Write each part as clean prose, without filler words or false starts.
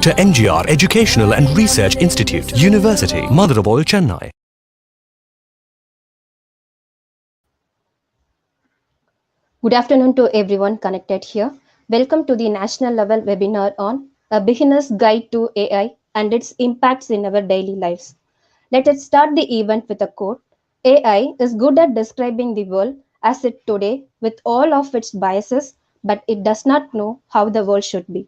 Dr.M.G.R. Educational and Research Institute, University, Madurai, Chennai. Good afternoon to everyone connected here. Welcome to the national level webinar on A Beginner's Guide to AI and its impacts in our daily lives. Let us start the event with a quote. AI is good at describing the world as it today with all of its biases, but it does not know how the world should be.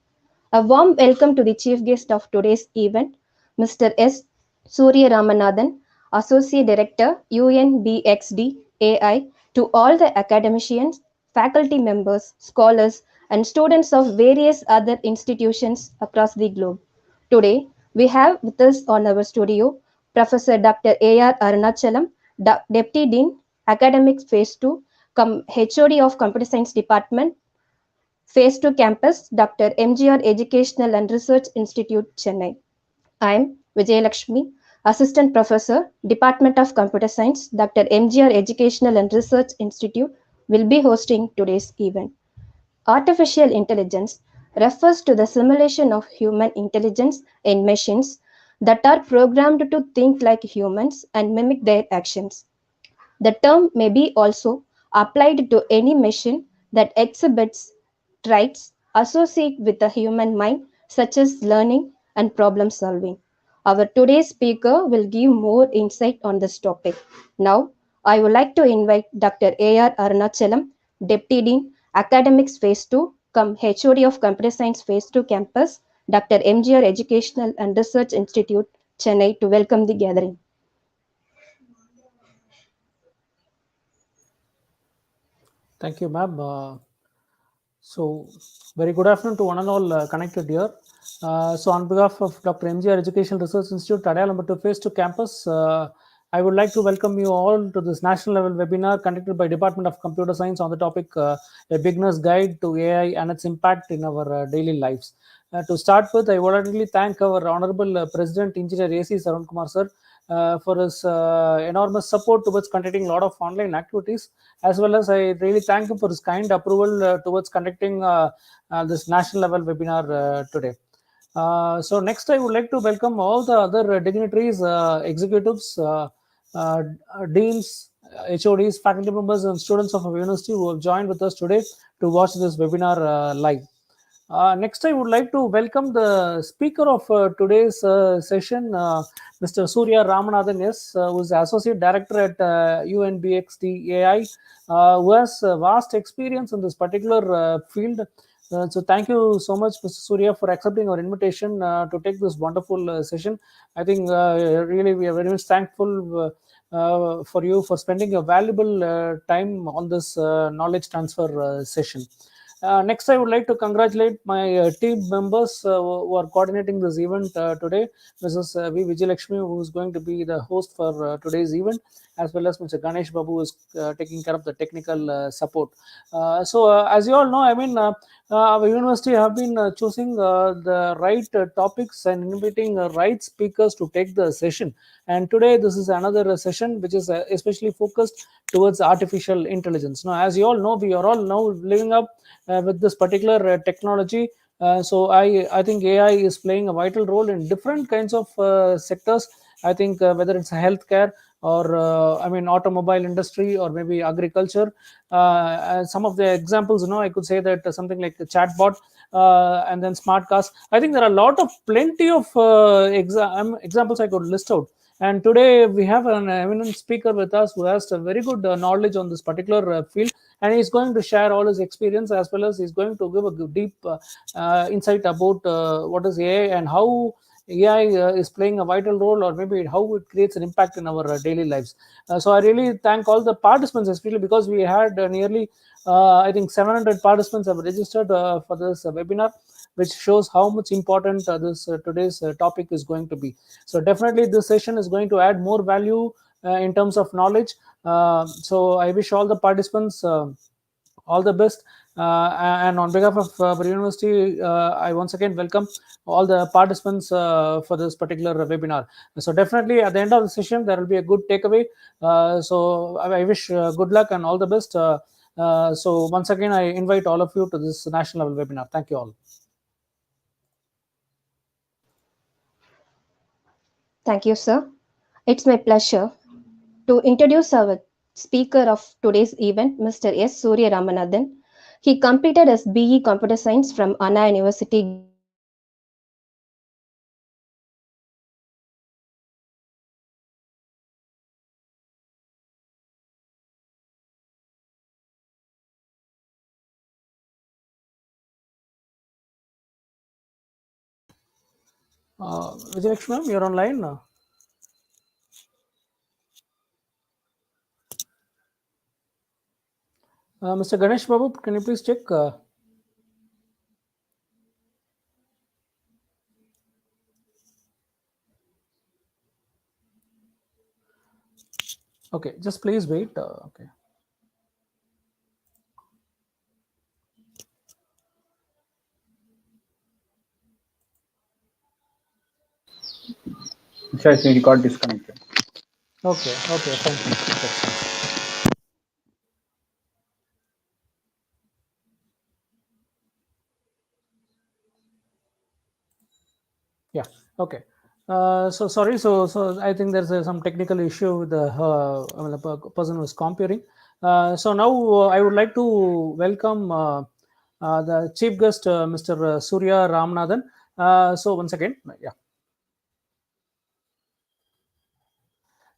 A warm welcome to the chief guest of today's event, Mr. S. Surya Ramanathan, Associate Director, UNBXD AI, to all the academicians, faculty members, scholars, and students of various other institutions across the globe. Today, we have with us on our studio Professor Dr. A.R. Arunachalam, Deputy Dean, Academics Phase 2, HOD of Computer Science Department, Phase 2 Campus, Dr.M.G.R. Educational and Research Institute, Chennai. I am Vijayalakshmi, Assistant Professor, Department of Computer Science, Dr.M.G.R. Educational and Research Institute, will be hosting today's event. Artificial intelligence refers to the simulation of human intelligence in machines that are programmed to think like humans and mimic their actions. The term may be also applied to any machine that exhibits traits associated with the human mind, such as learning and problem solving. Our today's speaker will give more insight on this topic. Now, I would like to invite Dr. A.R. Arunachalam, Deputy Dean, Academics Phase 2, HOD of Computer Science Phase 2 Campus, Dr. M.G.R. Educational and Research Institute, Chennai, to welcome the gathering. Thank you, ma'am. So, very good afternoon to one and all connected here. So, on behalf of Dr.M.G.R. Educational Research Institute, Adayalampattu Phase 2 Campus, I would like to welcome you all to this national level webinar conducted by Department of Computer Science on the topic A Beginner's Guide to AI and its impact in our daily lives. To start with, I would like to thank our Honorable President Engineer A.C. Sarun Kumar sir for his enormous support towards conducting a lot of online activities, as well as I really thank him for his kind approval towards conducting this national level webinar today. So next, I would like to welcome all the other dignitaries, executives, deans, HODs, faculty members, and students of our university who have joined with us today to watch this webinar live. Next, I would like to welcome the speaker of today's session, Mr. Surya Ramanathan S, who is Associate Director at UNBXD AI, who has vast experience in this particular field. So thank you so much, Mr. Surya, for accepting our invitation to take this wonderful session. I think really we are very much thankful for you for spending your valuable time on this knowledge transfer session. Next, I would like to congratulate my team members who are coordinating this event today. Mrs. V. Vijayalakshmi, who is going to be the host for today's event, as well as Mr. Ganesh Babu, who is taking care of the technical support. So, as you all know, I mean, our university have been choosing the right topics and inviting right speakers to take the session. And today, this is another session which is especially focused towards artificial intelligence. Now, as you all know, we are all now living up with this particular technology. So I think AI is playing a vital role in different kinds of sectors. I think whether it's healthcare or I mean automobile industry or maybe agriculture. Some of the examples, I could say that something like the chatbot and then smart cars. I think there are a lot of plenty of examples I could list out. And today we have an eminent speaker with us who has a very good knowledge on this particular field, and he's going to share all his experience, as well as he's going to give a deep insight about what is AI and how AI is playing a vital role, or maybe how it creates an impact in our daily lives. So I really thank all the participants, especially because we had nearly, I think 700 participants have registered for this webinar, which shows how much important this today's topic is going to be. So definitely this session is going to add more value in terms of knowledge. So I wish all the participants all the best. And on behalf of our university, I once again welcome all the participants for this particular webinar. So definitely at the end of the session, there will be a good takeaway. So I wish good luck and all the best. So once again, I invite all of you to this national level webinar. Thank you all. Thank you, sir. It's my pleasure to introduce our speaker of today's event, Mr. S. Surya Ramanathan. He completed his BE Computer Science from Anna University, Guwahati, and completed his MSc Computer Science from Automotive Sector from Vijayakshmi ma'am, you're online now. Mr. Ganesh Babu, can you please check? Okay, just please wait. Okay. Sure, so you got disconnected. Okay, fine. That's fine. Yeah, okay. So sorry, so I think there's some technical issue with the person who was comparing. So now I would like to welcome the chief guest, Mr. Surya Ramanathan. So once again, yeah.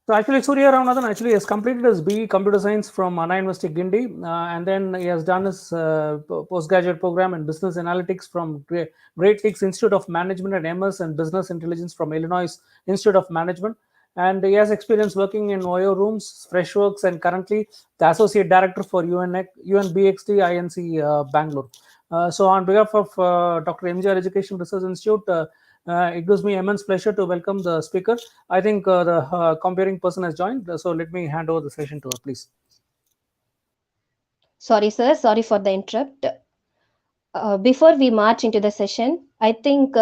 So actually, Surya Ramanathan actually has completed his BE Computer Science from Anna University, Guindy, and then he has done his postgraduate program in Business Analytics from Great Lakes Institute of Management and MS and Business Intelligence from Illinois Institute of Management. And he has experience working in OYO rooms, Freshworks, and currently the Associate Director for UNBXD INC Bangalore. So on behalf of Dr.M.G.R.Educational Research Institute, it gives me immense pleasure to welcome the speaker. I think the comparing person has joined, so let me hand over the session to her, please. Sorry, sir. Sorry for the interrupt. Before we march into the session, I think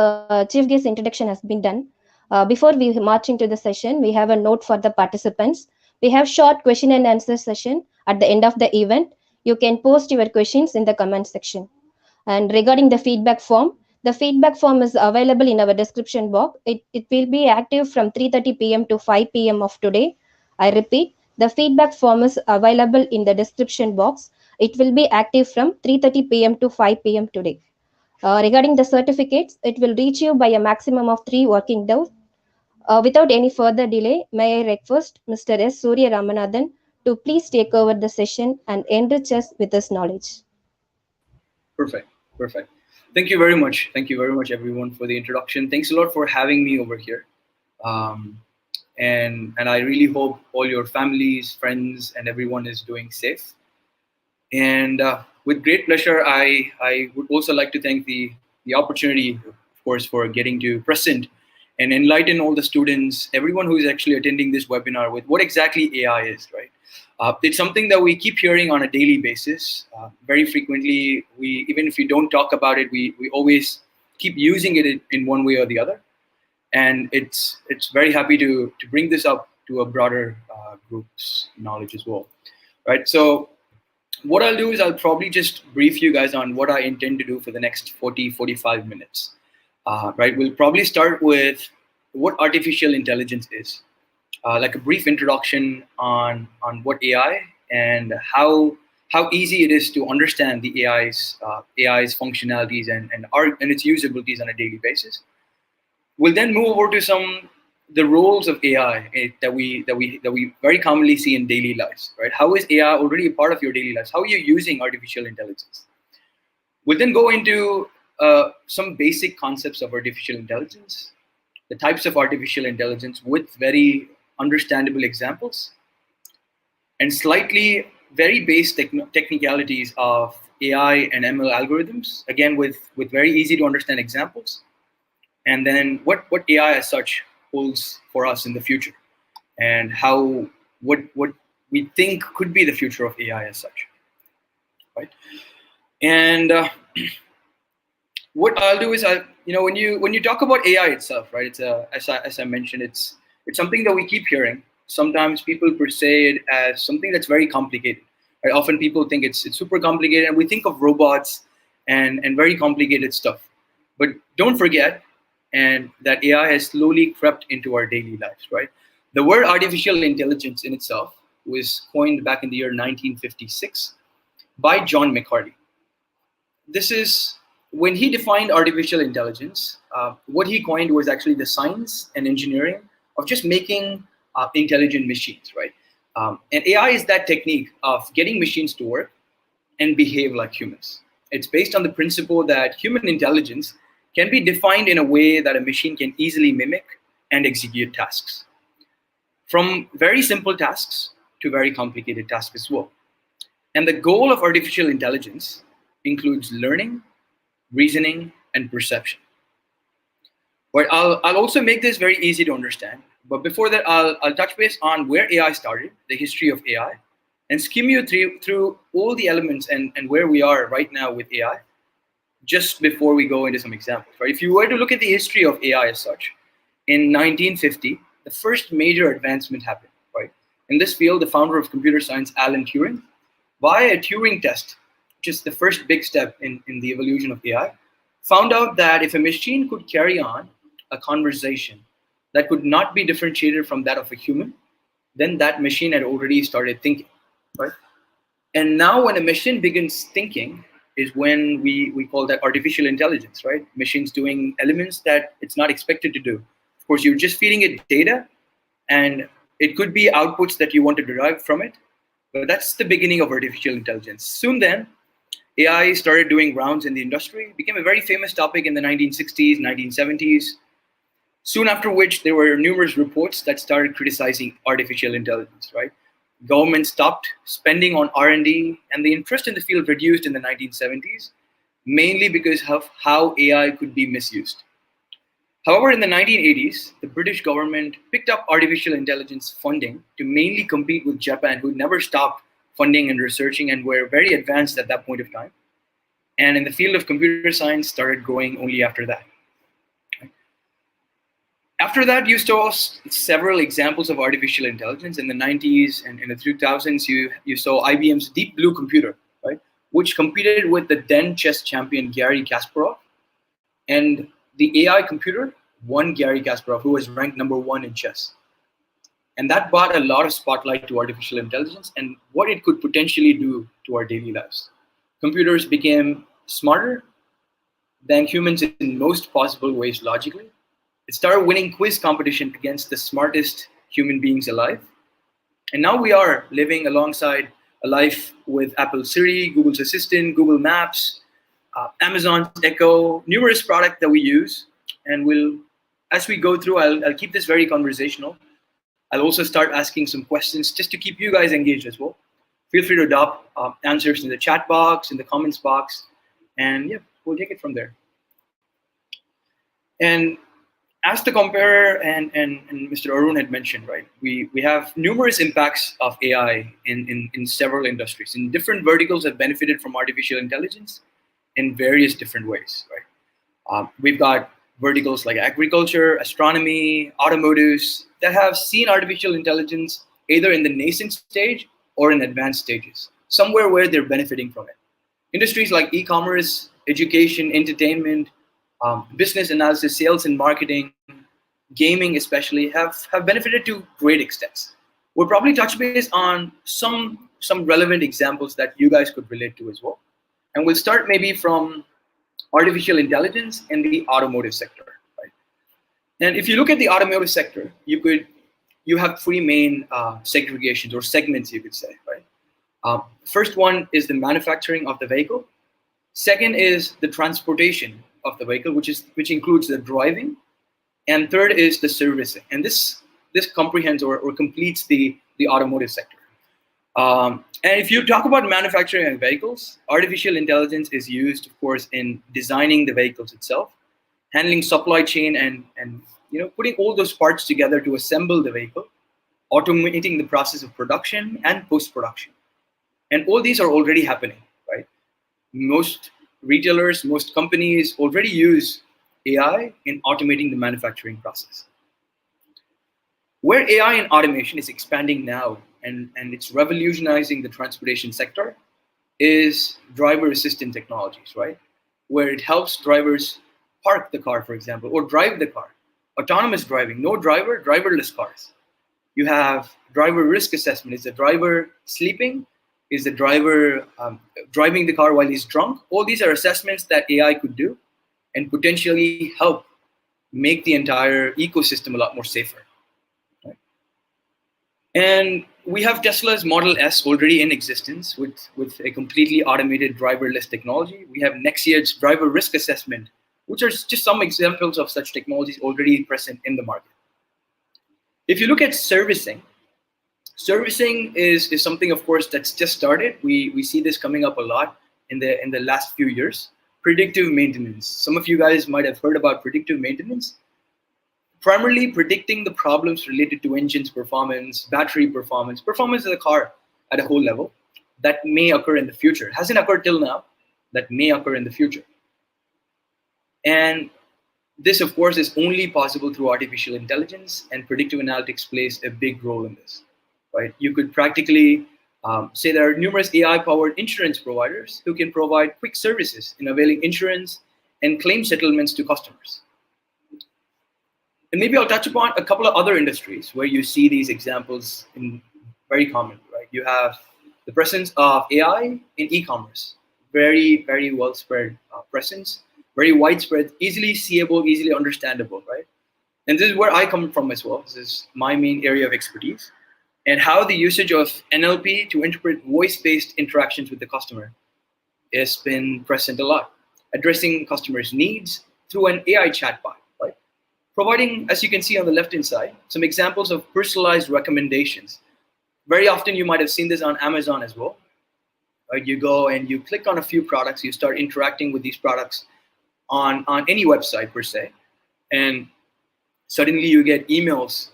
Chief Guest introduction has been done. Before we march into the session, we have a note for the participants. We have short question and answer session at the end of the event. You can post your questions in the comment section. And regarding the feedback form is available in our description box. It will be active from 3:30 p.m. to 5 p.m. of today. I repeat, the feedback form is available in the description box. It will be active from 3:30 p.m. to 5 p.m. today. Regarding the certificates, it will reach you by a maximum of 3 working days. Without any further delay, may I request Mr. S. Surya Ramanathan to please take over the session and enrich us with his knowledge. Perfect. Thank you very much. Thank you very much, everyone, for the introduction. Thanks a lot for having me over here. And I really hope all your families, friends, and everyone is doing safe. And with great pleasure, I would also like to thank the opportunity, of course, for getting to present and enlighten all the students, everyone who is actually attending this webinar with what exactly AI is, right? It's something that we keep hearing on a daily basis. Very frequently, even if we don't talk about it, we always keep using it in one way or the other. And it's very happy to bring this up to a broader group's knowledge as well, right? So what I'll do is I'll probably just brief you guys on what I intend to do for the next 45 minutes. Right, we'll probably start with what artificial intelligence is, like a brief introduction on what AI and how easy it is to understand the AI's functionalities and its usabilities on a daily basis. We'll then move over to the roles of AI that we very commonly see in daily lives. Right, how is AI already a part of your daily lives? How are you using artificial intelligence? We'll then go into some basic concepts of artificial intelligence, the types of artificial intelligence with very understandable examples, and slightly very base technicalities of AI and ML algorithms, again with very easy to understand examples, and then what AI as such holds for us in the future, and what we think could be the future of AI as such, right? And what I'll do is when you talk about AI itself, right? It's as I mentioned, it's something that we keep hearing. Sometimes people perceive it as something that's very complicated. Right? Often people think it's super complicated, and we think of robots and very complicated stuff. But don't forget, and that AI has slowly crept into our daily lives, right? The word artificial intelligence in itself was coined back in the year 1956 by John McCarthy. This is when he defined artificial intelligence. What he coined was actually the science and engineering of just making intelligent machines, right? And AI is that technique of getting machines to work and behave like humans. It's based on the principle that human intelligence can be defined in a way that a machine can easily mimic and execute tasks, from very simple tasks to very complicated tasks as well. And the goal of artificial intelligence includes learning, reasoning, and perception. But I'll also make this very easy to understand. But before that, I'll touch base on where AI started, the history of AI, and skim you through all the elements and where we are right now with AI, just before we go into some examples. Right? If you were to look at the history of AI as such, in 1950, the first major advancement happened. Right? In this field, the founder of computer science, Alan Turing, via a Turing test, which is the first big step in the evolution of AI, found out that if a machine could carry on a conversation that could not be differentiated from that of a human, then that machine had already started thinking, right? And now when a machine begins thinking is when we call that artificial intelligence, right? Machines doing elements that it's not expected to do. Of course, you're just feeding it data, and it could be outputs that you want to derive from it, but that's the beginning of artificial intelligence. Soon then, AI started doing rounds in the industry, became a very famous topic in the 1960s, 1970s, soon after which there were numerous reports that started criticizing artificial intelligence, right? Government stopped spending on R&D, and the interest in the field reduced in the 1970s, mainly because of how AI could be misused. However, in the 1980s, the British government picked up artificial intelligence funding to mainly compete with Japan, who never stopped funding and researching and were very advanced at that point of time. And in the field of computer science, started growing only after that. After that, you saw several examples of artificial intelligence. In the 90s and in the 2000s, you saw IBM's Deep Blue computer, right, which competed with the then chess champion Garry Kasparov. And the AI computer won Garry Kasparov, who was ranked #1 in chess. And that brought a lot of spotlight to artificial intelligence and what it could potentially do to our daily lives. Computers became smarter than humans in most possible ways logically. It started winning quiz competition against the smartest human beings alive. And now we are living alongside a life with Apple Siri, Google's Assistant, Google Maps, Amazon's Echo, numerous products that we use. And as we go through, I'll keep this very conversational. I'll also start asking some questions just to keep you guys engaged as well. Feel free to drop answers in the chat box, in the comments box, and yeah, we'll take it from there. And as the comparer and Mr. Arun had mentioned, right, we have numerous impacts of AI in several industries. In different verticals have benefited from artificial intelligence in various different ways, right? We've got verticals like agriculture, astronomy, automotives that have seen artificial intelligence either in the nascent stage or in advanced stages, somewhere where they're benefiting from it. Industries like eCommerce, education, entertainment, business analysis, sales and marketing, gaming especially, have benefited to great extents. We'll probably touch base on some relevant examples that you guys could relate to as well. And we'll start maybe from artificial intelligence in the automotive sector. Right? And if you look at the automotive sector, you have three main segregations or segments, you could say. Right? First one is the manufacturing of the vehicle. Second is the transportation of the vehicle, which includes the driving. And third is the servicing. And this comprehends or completes the automotive sector. And if you talk about manufacturing of vehicles, artificial intelligence is used, of course, in designing the vehicles itself, handling supply chain, and putting all those parts together to assemble the vehicle, automating the process of production and post-production. And all these are already happening, right? Most retailers, most companies already use AI in automating the manufacturing process. Where AI and automation is expanding now, and it's revolutionizing the transportation sector, is driver assistant technologies, right? Where it helps drivers park the car, for example, or drive the car. Autonomous driving, no driver, driverless cars. You have driver risk assessment. Is the driver sleeping? Is the driver driving the car while he's drunk? All these are assessments that AI could do and potentially help make the entire ecosystem a lot more safer. Right? And we have Tesla's Model S already in existence with a completely automated driverless technology. We have next year's driver risk assessment, which are just some examples of such technologies already present in the market. If you look at servicing is something, of course, that's just started. We see this coming up a lot in the last few years. Predictive maintenance. Some of you guys might have heard about predictive maintenance. Primarily predicting the problems related to engine's performance, battery performance of the car at a whole level that may occur in the future. It hasn't occurred till now, that may occur in the future. And this, of course, is only possible through artificial intelligence, and predictive analytics plays a big role in this. Right? You could practically say there are numerous AI-powered insurance providers who can provide quick services in availing insurance and claim settlements to customers. And maybe I'll touch upon a couple of other industries where you see these examples in very common. Right? You have the presence of AI in e-commerce, very, very well spread presence, very widespread, easily seeable, easily understandable. Right? And this is where I come from as well. This is my main area of expertise. And how the usage of NLP to interpret voice-based interactions with the customer has been present a lot, addressing customers' needs through an AI chatbot, right? Providing, as you can see on the left-hand side, some examples of personalized recommendations. Very often you might have seen this on Amazon as well. Right? You go and you click on a few products, you start interacting with these products on any website per se, and suddenly you get emails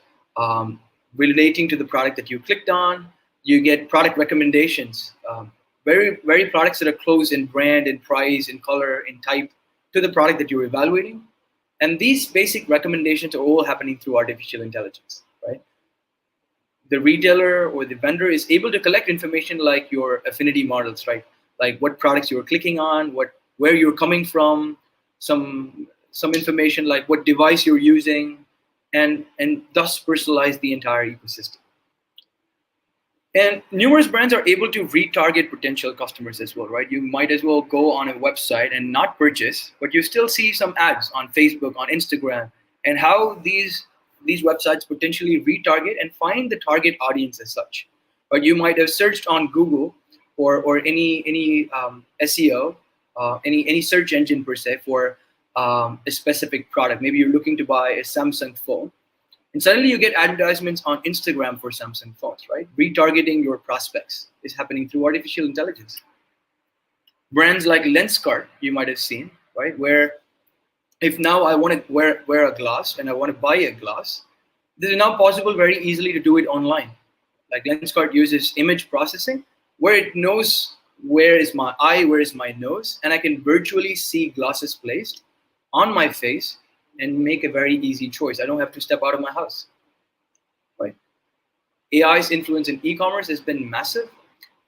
relating to the product that you clicked on. You get product recommendations, very products that are close in brand, in price, in color, in type to the product that you're evaluating. And these basic recommendations are all happening through artificial intelligence, right? The retailer or the vendor is able to collect information like your affinity models, right? Like what products you're clicking on, where you're coming from, some information like what device you're using, and thus personalize the entire ecosystem. And numerous brands are able to retarget potential customers as well, right? You might as well go on a website and not purchase, but you still see some ads on Facebook, on Instagram, and how these websites potentially retarget and find the target audience as such. But you might have searched on Google or any SEO, any search engine per se for a specific product. Maybe you're looking to buy a Samsung phone, and suddenly you get advertisements on Instagram for Samsung phones, right? Retargeting your prospects is happening through artificial intelligence. Brands like Lenskart, you might have seen, right? Where if now I want to wear a glass and I want to buy a glass, this is now possible very easily to do it online. Like Lenskart uses image processing where it knows where is my eye, where is my nose, and I can virtually see glasses placed on my face and make a very easy choice. I don't have to step out of my house, right? AI's influence in e-commerce has been massive.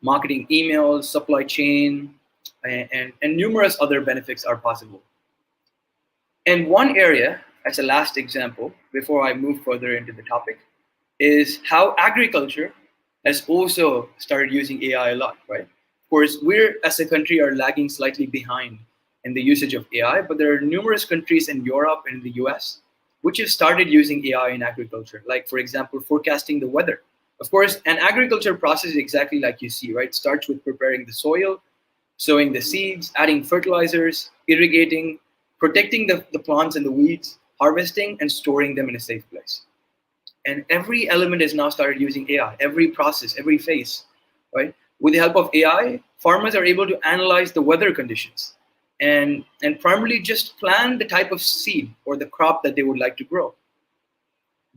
Marketing, emails, supply chain, and numerous other benefits are possible. And one area, as a last example, before I move further into the topic, is how agriculture has also started using AI a lot, right? Of course, we're, as a country, are lagging slightly behind in the usage of AI, but there are numerous countries in Europe and in the US which have started using AI in agriculture, like, for example, forecasting the weather. Of course, an agriculture process is exactly like you see, right? Starts with preparing the soil, sowing the seeds, adding fertilizers, irrigating, protecting the plants and the weeds, harvesting, and storing them in a safe place. And every element has now started using AI, every process, every phase, right? With the help of AI, farmers are able to analyze the weather conditions and primarily just plan the type of seed or the crop that they would like to grow.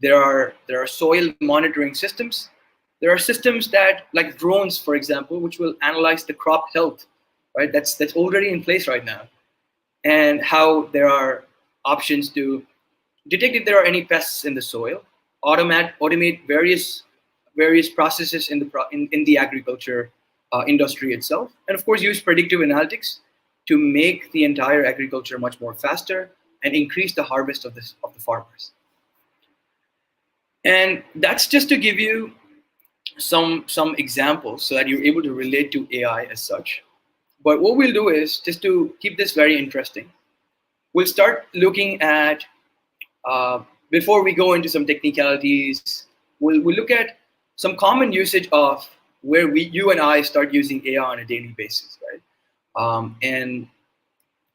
There are soil monitoring systems. There are systems that, like drones, for example, which will analyze the crop health, right? That's already in place right now. And how there are options to detect if there are any pests in the soil, automate various processes in the agriculture industry itself, and of course use predictive analytics to make the entire agriculture much more faster and increase the harvest of the farmers. And that's just to give you some examples so that you're able to relate to AI as such. But what we'll do is, just to keep this very interesting, we'll start looking at, before we go into some technicalities, we'll look at some common usage of where you and I start using AI on a daily basis, right? And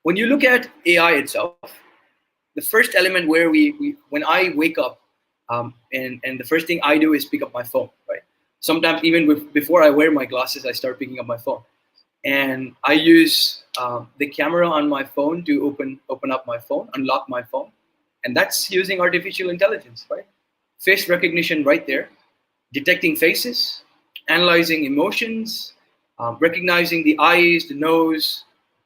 when you look at AI itself, the first element where when I wake up, and the first thing I do is pick up my phone, right? Sometimes even before I wear my glasses, I start picking up my phone. And I use the camera on my phone to open up my phone, unlock my phone. And that's using artificial intelligence, right? Face recognition right there, detecting faces, analyzing emotions, recognizing the eyes, the nose,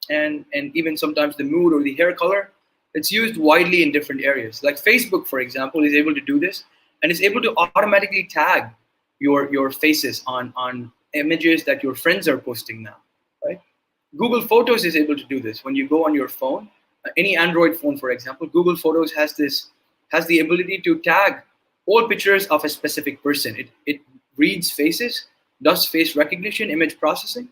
and even sometimes the mood or the hair color. It's used widely in different areas. Like Facebook, for example, is able to do this, and is able to automatically tag your faces on images that your friends are posting now, right? Google Photos is able to do this. When you go on your phone, any Android phone, for example, Google Photos has the ability to tag all pictures of a specific person. It reads faces, does face recognition, image processing,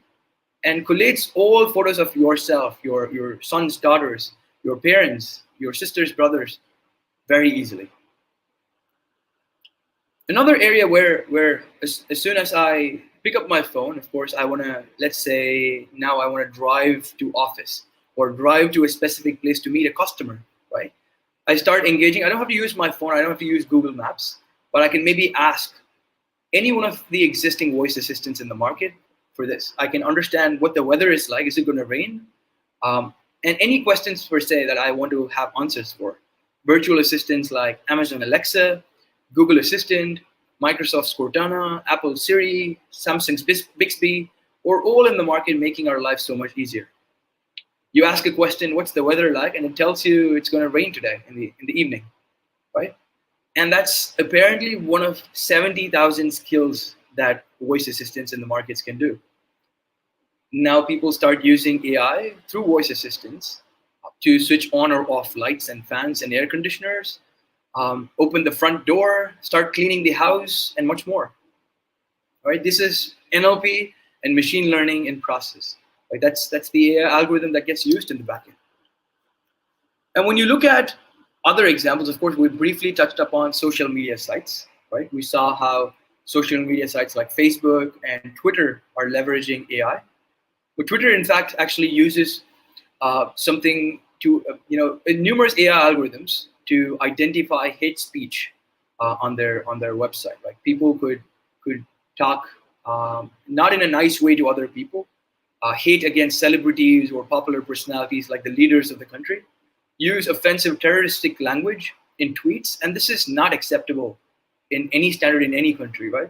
and collates all photos of yourself, your sons, daughters, your parents, your sisters, brothers, very easily. Another area where as soon as I pick up my phone, of course, I want to, let's say now I want to drive to office or drive to a specific place to meet a customer, right? I start engaging. I don't have to use my phone. I don't have to use Google Maps, but I can maybe ask any one of the existing voice assistants in the market for this. I can understand what the weather is like. Is it going to rain? And any questions per se that I want to have answers for. Virtual assistants like Amazon Alexa, Google Assistant, Microsoft's Cortana, Apple Siri, Samsung's Bixby, or all in the market, making our lives so much easier. You ask a question, what's the weather like? And it tells you it's going to rain today in the evening, right? And that's apparently one of 70,000 skills that voice assistants in the markets can do. Now people start using AI through voice assistants to switch on or off lights and fans and air conditioners, open the front door, start cleaning the house, and much more. All right, this is NLP and machine learning in process. Right, that's the AI algorithm that gets used in the backend. And when you look at other examples, of course, we briefly touched upon social media sites. Right, we saw how social media sites like Facebook and Twitter are leveraging AI. But Twitter, in fact, actually uses something to, numerous AI algorithms to identify hate speech on their website. Like people could talk not in a nice way to other people, hate against celebrities or popular personalities like the leaders of the country, use offensive terroristic language in tweets, and this is not acceptable in any standard in any country, right?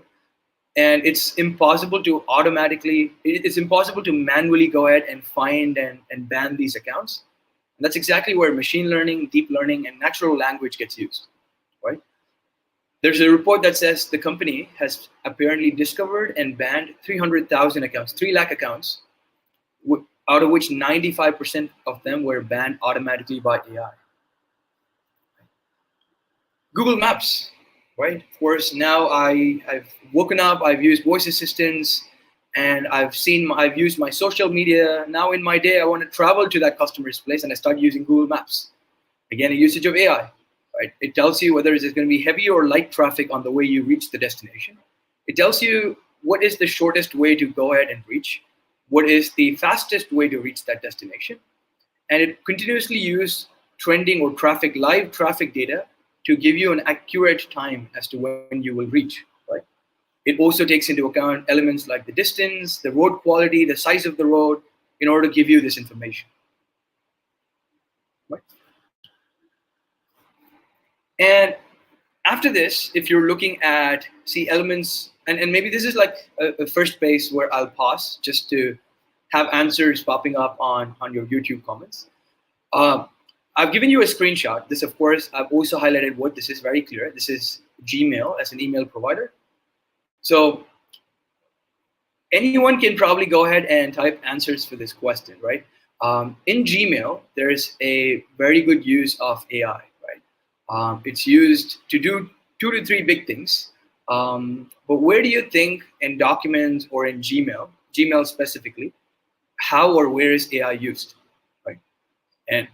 And it's impossible to manually go ahead and find and ban these accounts. And that's exactly where machine learning, deep learning, and natural language gets used, right? There's a report that says the company has apparently discovered and banned 300,000 accounts, 3 lakh accounts, out of which 95% of them were banned automatically by AI. Google Maps. Right? Of course, now I've woken up, I've used voice assistants, and I've used my social media. Now in my day, I want to travel to that customer's place, and I start using Google Maps. Again, a usage of AI, right? It tells you whether it's going to be heavy or light traffic on the way you reach the destination. It tells you what is the shortest way to go ahead and reach, what is the fastest way to reach that destination. And it continuously uses trending or live traffic data to give you an accurate time as to when you will reach, right? It also takes into account elements like the distance, the road quality, the size of the road, in order to give you this information, right? And after this, if you're looking at, elements, and maybe this is like a first base where I'll pause just to have answers popping up on your YouTube comments. I've given you a screenshot. This, of course, I've also highlighted what this is very clear. This is Gmail as an email provider. So anyone can probably go ahead and type answers for this question, right? In Gmail, there's a very good use of AI, right? It's used to do 2 to 3 big things. But where do you think in documents or in Gmail specifically, how or where is AI used, right? And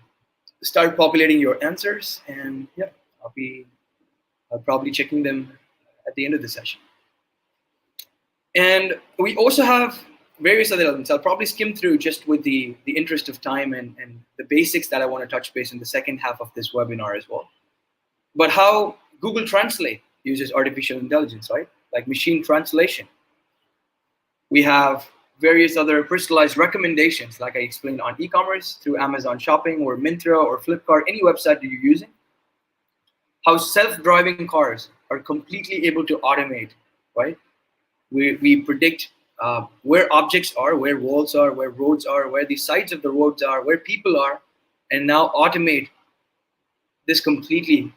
start populating your answers, and yeah, I'll probably checking them at the end of the session. And we also have various other elements. I'll probably skim through just with the interest of time and the basics that I want to touch base in the second half of this webinar as well. But how Google Translate uses artificial intelligence, right? Like machine translation. We have various other personalized recommendations, like I explained on e-commerce through Amazon Shopping or Myntra or Flipkart, any website that you're using. How self-driving cars are completely able to automate, right? We predict where objects are, where walls are, where roads are, where the sides of the roads are, where people are, and now automate this completely.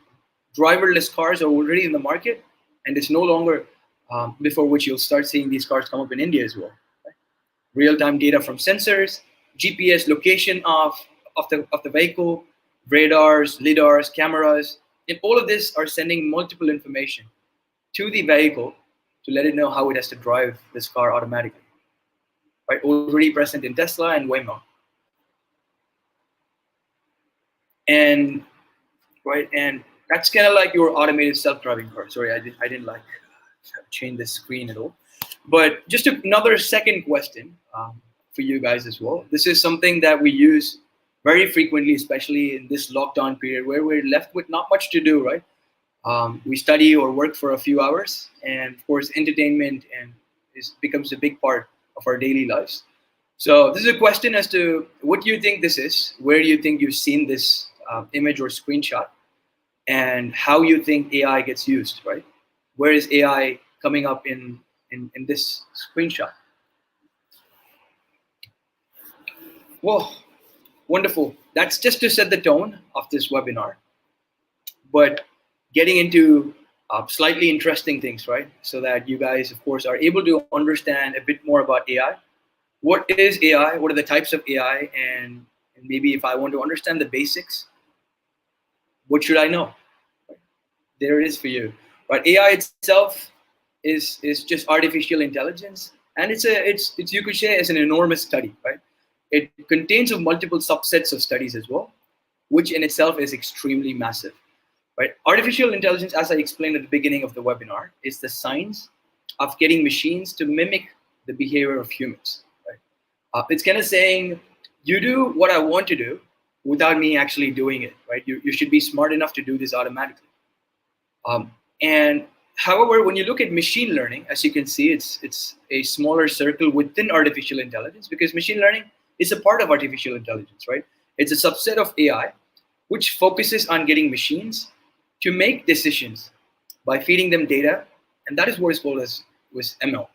Driverless cars are already in the market, and it's no longer before which you'll start seeing these cars come up in India as well. Right? Real-time data from sensors, GPS location of the vehicle, radars, lidars, cameras, and all of this are sending multiple information to the vehicle to let it know how it has to drive this car automatically. Right? Already present in Tesla and Waymo. And right, and that's kind of like your automated self-driving car. Sorry, I didn't like change the screen at all. But just another second question for you guys as well. This is something that we use very frequently, especially in this lockdown period where we're left with not much to do, right? We study or work for a few hours, and of course, entertainment becomes a big part of our daily lives. So this is a question as to what do you think this is? Where do you think you've seen this image or screenshot? And how you think AI gets used, right? Where is AI coming up in this screenshot? Well, wonderful. That's just to set the tone of this webinar. But getting into slightly interesting things, right? So that you guys, of course, are able to understand a bit more about AI. What is AI? What are the types of AI? And maybe if I want to understand the basics, what should I know? There it is for you. But AI itself is just artificial intelligence, and it's you could say it's an enormous study, right? It contains of multiple subsets of studies as well, which in itself is extremely massive, right? Artificial intelligence, as I explained at the beginning of the webinar, is the science of getting machines to mimic the behavior of humans, right? It's kind of saying, you do what I want to do without me actually doing it, right? You should be smart enough to do this automatically. And however, when you look at machine learning, as you can see, it's a smaller circle within artificial intelligence, because machine learning is a part of artificial intelligence, right? It's a subset of AI, which focuses on getting machines to make decisions by feeding them data, and that is what is called as ML,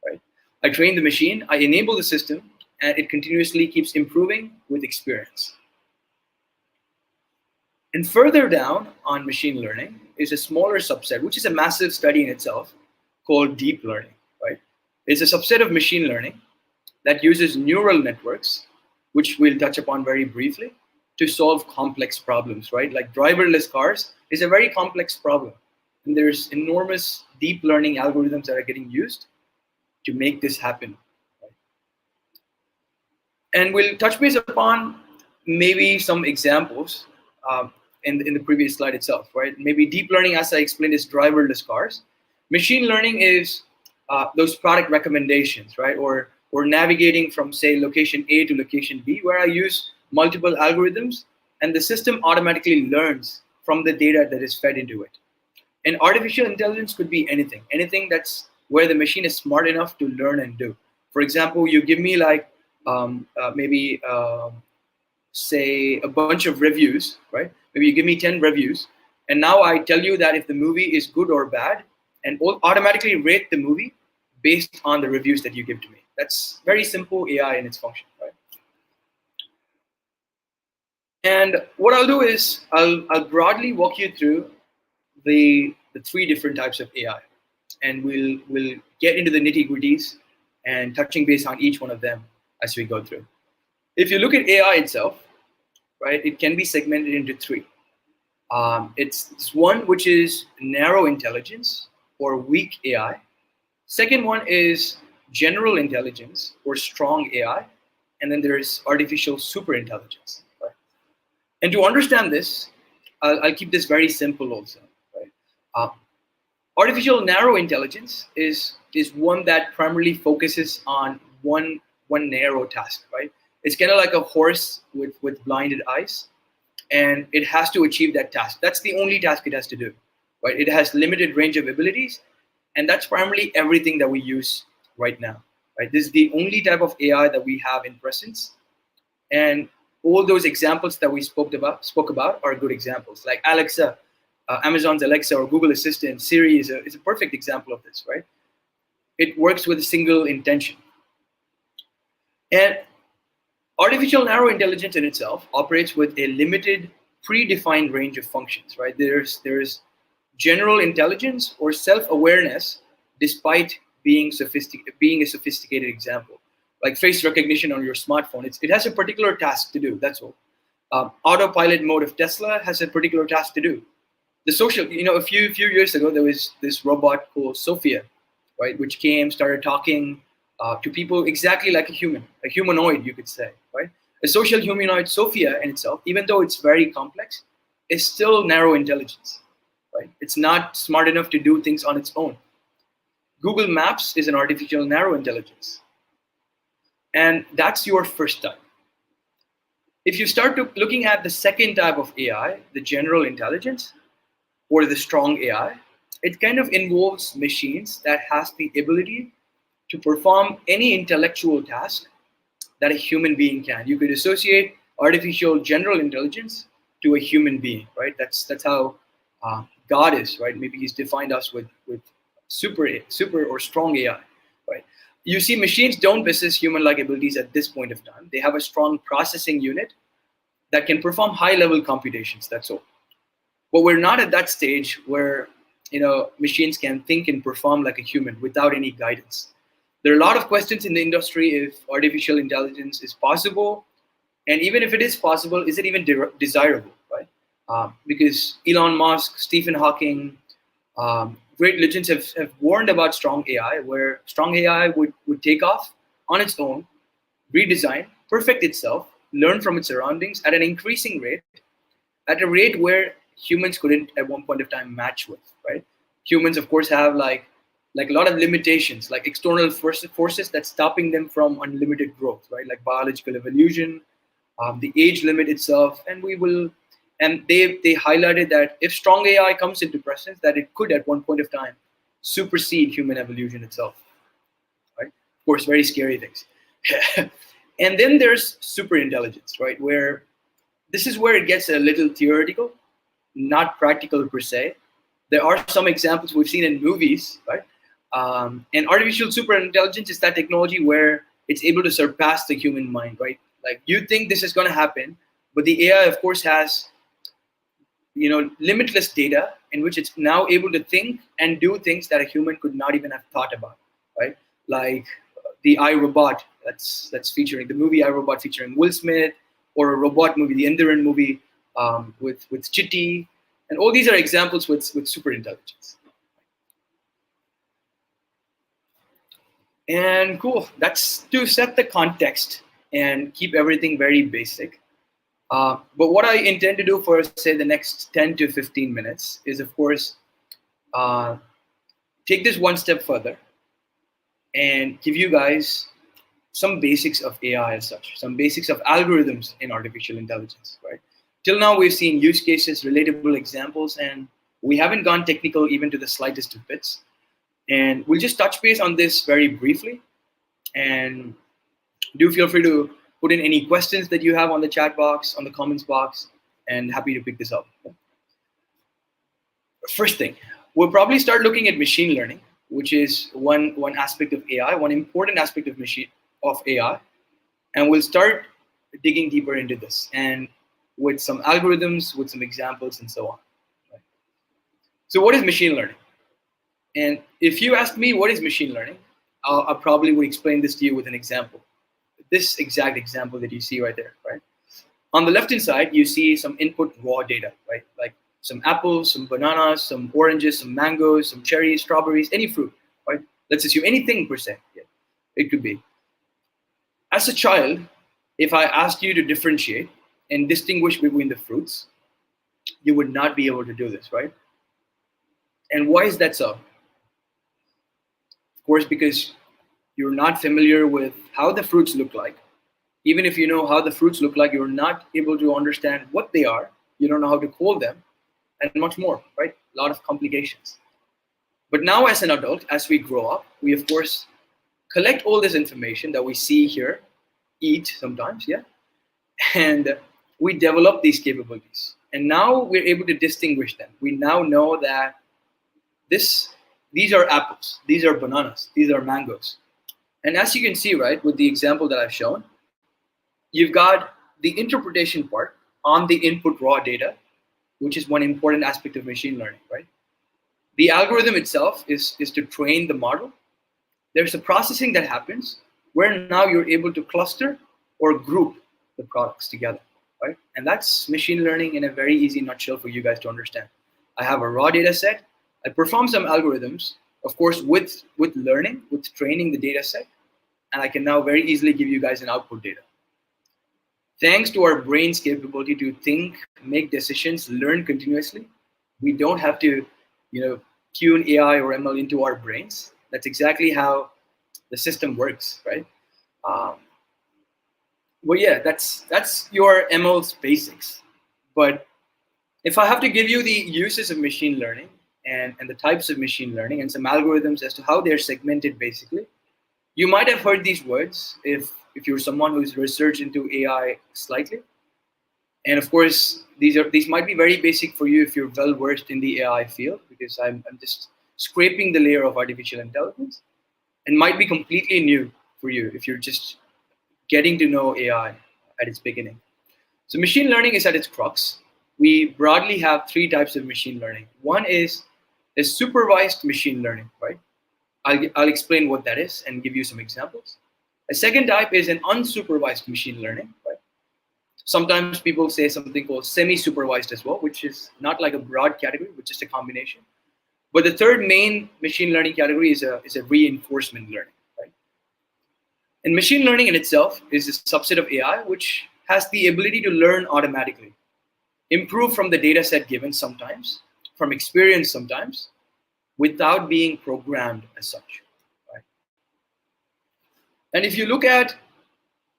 right? I train the machine, I enable the system, and it continuously keeps improving with experience. And further down on machine learning is a smaller subset, which is a massive study in itself, called deep learning, right? It's a subset of machine learning that uses neural networks, which we'll touch upon very briefly, to solve complex problems, right? Like driverless cars is a very complex problem. And there's enormous deep learning algorithms that are getting used to make this happen. Right? And we'll touch base upon maybe some examples in the previous slide itself, right? Maybe deep learning, as I explained, is driverless cars. Machine learning is those product recommendations, right? Or navigating from, say, location A to location B, where I use multiple algorithms, and the system automatically learns from the data that is fed into it. And artificial intelligence could be anything that's where the machine is smart enough to learn and do. For example, you give me like say a bunch of reviews, right? Maybe you give me 10 reviews, and now I tell you that if the movie is good or bad, and automatically rate the movie based on the reviews that you give to me. That's very simple AI in its function, right? And what I'll do is I'll broadly walk you through the 3 different types of AI, and we'll get into the nitty-gritties and touching base on each one of them as we go through. If you look at AI itself, right, it can be segmented into three. It's one which is narrow intelligence or weak AI. Second one is general intelligence or strong AI. And then there's artificial superintelligence. Right? And to understand this, I'll keep this very simple also. Right? Artificial narrow intelligence is one that primarily focuses on one narrow task. Right? It's kind of like a horse with blinded eyes, and it has to achieve that task. That's the only task it has to do. Right? It has limited range of abilities, and that's primarily everything that we use right now. Right? This is the only type of AI that we have in presence, and all those examples that we spoke about are good examples. Like Alexa, Amazon's Alexa, or Google Assistant, Siri is a perfect example of this. Right? It works with a single intention. And artificial narrow intelligence in itself operates with a limited predefined range of functions. Right? There's general intelligence or self-awareness, despite being a sophisticated example, like face recognition on your smartphone. It has a particular task to do. That's all. Autopilot mode of Tesla has a particular task to do. The social, a few years ago, there was this robot called Sophia, right, which started talking to people exactly like a humanoid, you could say, right? A social humanoid, Sophia, in itself, even though it's very complex, is still narrow intelligence. Right? It's not smart enough to do things on its own. Google Maps is an artificial narrow intelligence. And that's your first type. If you start looking at the second type of AI, the general intelligence or the strong AI, it kind of involves machines that has the ability to perform any intellectual task that a human being can. You could associate artificial general intelligence to a human being, right? That's how God is, right? Maybe he's defined us with super or strong AI, right? You see, machines don't possess human-like abilities at this point of time. They have a strong processing unit that can perform high-level computations. That's all. But we're not at that stage where machines can think and perform like a human without any guidance. There are a lot of questions in the industry if artificial intelligence is possible, and even if it is possible, is it even desirable, right? Because Elon Musk, Stephen Hawking, great legends have warned about strong AI, where strong AI would take off on its own, redesign, perfect itself, learn from its surroundings at an increasing rate, at a rate where humans couldn't at one point of time match with, right? Humans, of course, have like a lot of limitations, like external forces that's stopping them from unlimited growth, right? Like biological evolution, the age limit itself, and they highlighted that if strong AI comes into presence, that it could at one point of time supersede human evolution itself, right? Of course, very scary things. And then there's super intelligence, right? Where this is where it gets a little theoretical, not practical per se. There are some examples we've seen in movies, right? And artificial super intelligence is that technology where it's able to surpass the human mind, right? Like you think this is going to happen, but the AI, of course, has limitless data in which it's now able to think and do things that a human could not even have thought about, right? Like the iRobot that's featuring the movie iRobot featuring Will Smith, or a robot movie, the Enderan movie with Chitty, and all these are examples with super intelligence. And cool, that's to set the context and keep everything very basic. But what I intend to do for, say, the next 10 to 15 minutes is, of course, take this one step further and give you guys some basics of AI as such, some basics of algorithms in artificial intelligence, right? Till now, we've seen use cases, relatable examples, and we haven't gone technical even to the slightest of bits. And we'll just touch base on this very briefly. And do feel free to put in any questions that you have on the chat box, on the comments box, and happy to pick this up. First thing, we'll probably start looking at machine learning, which is one aspect of AI, one important aspect of AI. And we'll start digging deeper into this, and with some algorithms, with some examples, and so on. Right? So what is machine learning? And if you ask me what is machine learning, I probably would explain this to you with an example. this exact example that you see right there, right? On the left-hand side, you see some input raw data, right? Like some apples, some bananas, some oranges, some mangoes, some cherries, strawberries, any fruit, right? Let's assume anything per se. Yeah, it could be. As a child, if I asked you to differentiate and distinguish between the fruits, you would not be able to do this, right? And why is that so? Of course, because you're not familiar with how the fruits look like. Even if you know how the fruits look like, you're not able to understand what they are. You don't know how to call them, and much more, right? A lot of complications. But now as an adult, as we grow up, we of course collect all this information that we see here, eat sometimes, yeah? And we develop these capabilities. And now we're able to distinguish them. We now know that these are apples, these are bananas, these are mangoes. And as you can see, right, with the example that I've shown, you've got the interpretation part on the input raw data, which is one important aspect of machine learning, right? The algorithm itself is to train the model. There's a processing that happens where now you're able to cluster or group the products together, right? And that's machine learning in a very easy nutshell for you guys to understand. I have a raw data set. I perform some algorithms, of course, with learning, with training the data set, and I can now very easily give you guys an output data. Thanks to our brain's capability to think, make decisions, learn continuously, we don't have to, tune AI or ML into our brains. That's exactly how the system works, right? Well, yeah, that's your ML's basics. But if I have to give you the uses of machine learning and the types of machine learning and some algorithms as to how they're segmented, basically, you might have heard these words if you're someone who's researched into AI slightly. And of course, these might be very basic for you if you're well versed in the AI field, because I'm just scraping the layer of artificial intelligence, and might be completely new for you if you're just getting to know AI at its beginning. So machine learning is at its crux. We broadly have three types of machine learning. One is supervised machine learning, right? I'll explain what that is and give you some examples. A second type is an unsupervised machine learning, right? Sometimes people say something called semi-supervised as well, which is not like a broad category, but just a combination. But the third main machine learning category is a reinforcement learning, right? And machine learning in itself is a subset of AI, which has the ability to learn automatically, improve from the data set given sometimes, from experience sometimes, without being programmed as such, right? And if you look at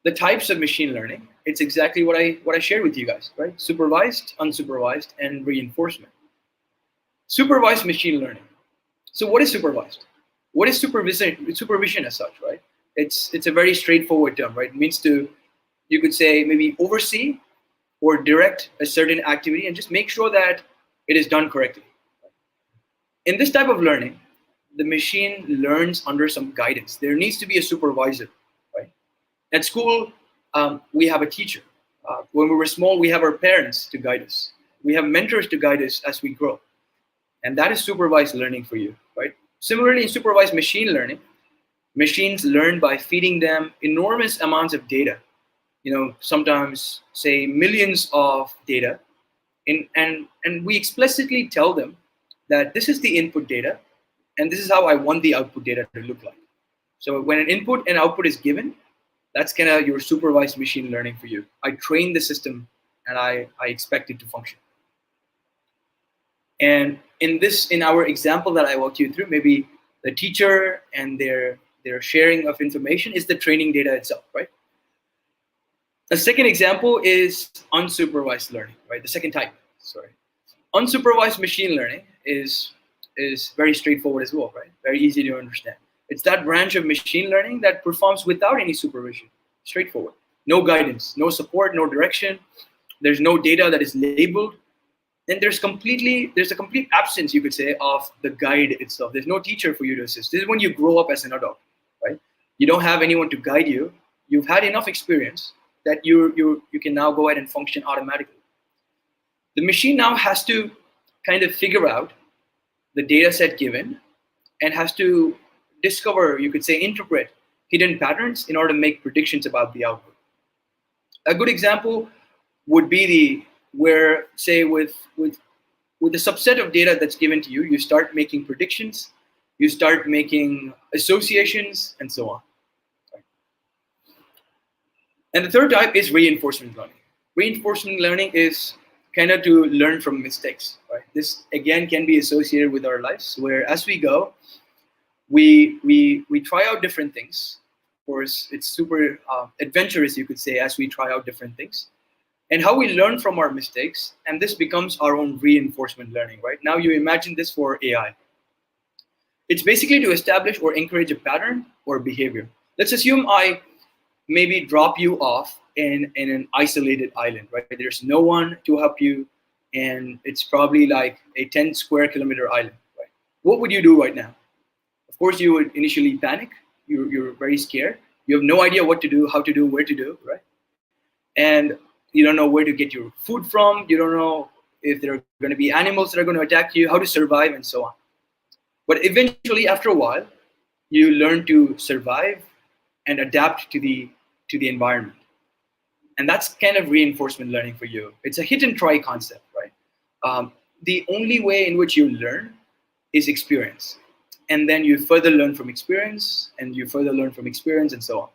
the types of machine learning, it's exactly what I shared with you guys, right? Supervised, unsupervised, and reinforcement. Supervised machine learning. So what is supervised? What is supervision as such, right? It's a very straightforward term, right? It means to, you could say, maybe oversee or direct a certain activity and just make sure that it is done correctly. In this type of learning, the machine learns under some guidance. There needs to be a supervisor, right? At school, we have a teacher. When we were small, we have our parents to guide us. We have mentors to guide us as we grow. And that is supervised learning for you, right? Similarly, in supervised machine learning, machines learn by feeding them enormous amounts of data. Sometimes say millions of data, and we explicitly tell them that this is the input data, and this is how I want the output data to look like. So when an input and output is given, that's kind of your supervised machine learning for you. I train the system, and I expect it to function. And in our example that I walked you through, maybe the teacher and their sharing of information is the training data itself, right? The second example is unsupervised learning, right? The second type, sorry. Unsupervised machine learning is very straightforward as well, right? Very easy to understand. It's that branch of machine learning that performs without any supervision. Straightforward. No guidance, no support, no direction. There's no data that is labeled. Then there's a complete absence, you could say, of the guide itself. There's no teacher for you to assist. This is when you grow up as an adult, right? You don't have anyone to guide you. You've had enough experience that you can now go ahead and function automatically. The machine now has to kind of figure out the data set given and has to discover, you could say, interpret hidden patterns in order to make predictions about the output. A good example would be where, say, with a subset of data that's given to you, you start making predictions, you start making associations, and so on. And the third type is reinforcement learning. Reinforcement learning is kind of to learn from mistakes. Right? This again can be associated with our lives, where as we go, we try out different things. Of course, it's super adventurous, you could say, as we try out different things. And how we learn from our mistakes, and this becomes our own reinforcement learning. Right? Now you imagine this for AI. It's basically to establish or encourage a pattern or behavior. Let's assume I maybe drop you off in an isolated island, right? There's no one to help you, and it's probably like a 10 square kilometer island, right? What would you do right now? Of course, you would initially panic. You're very scared. You have no idea what to do, how to do, where to do, right? And you don't know where to get your food from. You don't know if there are going to be animals that are going to attack you, how to survive, and so on. But eventually, after a while, you learn to survive and adapt to the environment. And that's kind of reinforcement learning for you. It's a hit and try concept, right? The only way in which you learn is experience. And then you further learn from experience, and you further learn from experience, and so on.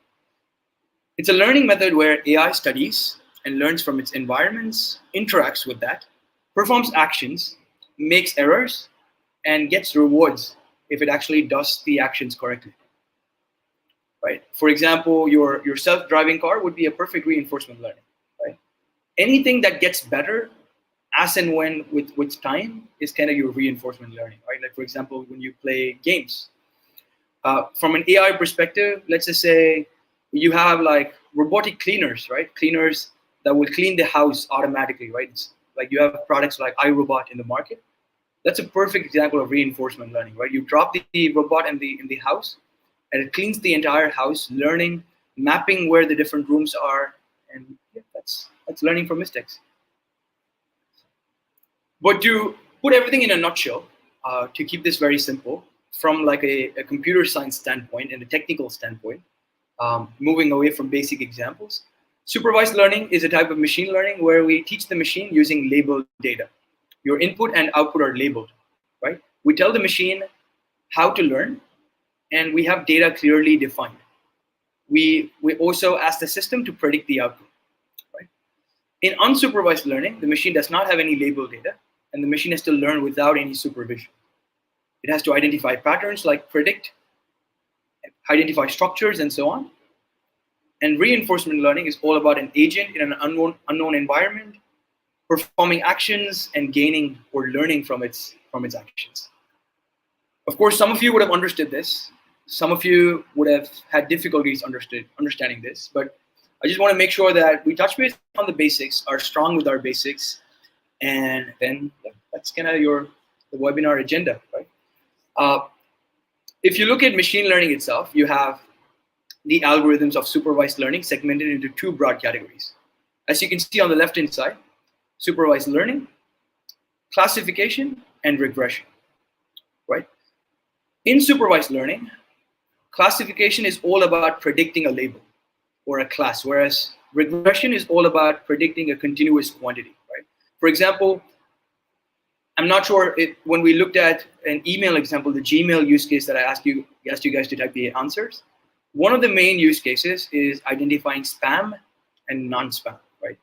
It's a learning method where AI studies and learns from its environments, interacts with that, performs actions, makes errors, and gets rewards if it actually does the actions correctly. Right? For example, your self-driving car would be a perfect reinforcement learning. Right? Anything that gets better as and when with time is kind of your reinforcement learning. Right? Like for example, when you play games. From an AI perspective, let's just say you have like robotic cleaners, right? Cleaners that will clean the house automatically, right? It's like you have products like iRobot in the market. That's a perfect example of reinforcement learning, right? You drop the robot in the house, and it cleans the entire house, learning, mapping where the different rooms are, and yeah, that's learning from mistakes. But to put everything in a nutshell, to keep this very simple, from like a computer science standpoint and a technical standpoint, moving away from basic examples, supervised learning is a type of machine learning where we teach the machine using labeled data. Your input and output are labeled, right? We tell the machine how to learn, and we have data clearly defined. We also ask the system to predict the output. Right? In unsupervised learning, the machine does not have any labeled data, and the machine has to learn without any supervision. It has to identify patterns like predict, identify structures, and so on. And reinforcement learning is all about an agent in an unknown environment, performing actions and gaining or learning from its actions. Of course, some of you would have understood this. Some of you would have had difficulties understanding this, but I just want to make sure that we touch base on the basics, are strong with our basics, and then that's kind of the webinar agenda, right? If you look at machine learning itself, you have the algorithms of supervised learning segmented into two broad categories. As you can see on the left-hand side, supervised learning, classification, and regression, right? In supervised learning, classification is all about predicting a label or a class, whereas regression is all about predicting a continuous quantity, right? For example, I'm not sure when we looked at an email example, the Gmail use case that I asked you guys to type the answers, one of the main use cases is identifying spam and non-spam, right?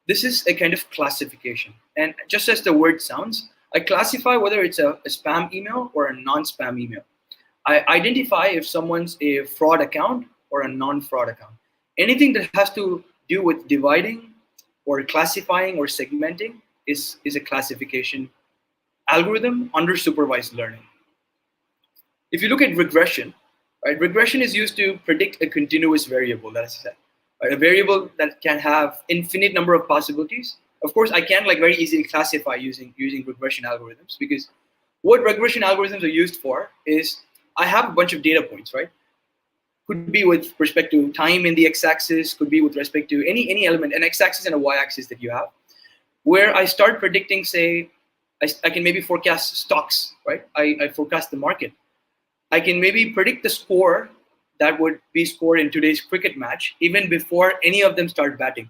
This is a kind of classification. And just as the word sounds, I classify whether it's a spam email or a non-spam email. I identify if someone's a fraud account or a non-fraud account. Anything that has to do with dividing or classifying or segmenting is a classification algorithm under supervised learning. If you look at regression, right, regression is used to predict a continuous variable, that's said. Right, a variable that can have infinite number of possibilities. Of course, I can very easily classify using regression algorithms, because what regression algorithms are used for is I have a bunch of data points, right? Could be with respect to time in the x-axis, could be with respect to any element, an x-axis and a y-axis that you have, where I start predicting, say, I can maybe forecast stocks, right? I forecast the market. I can maybe predict the score that would be scored in today's cricket match, even before any of them start batting,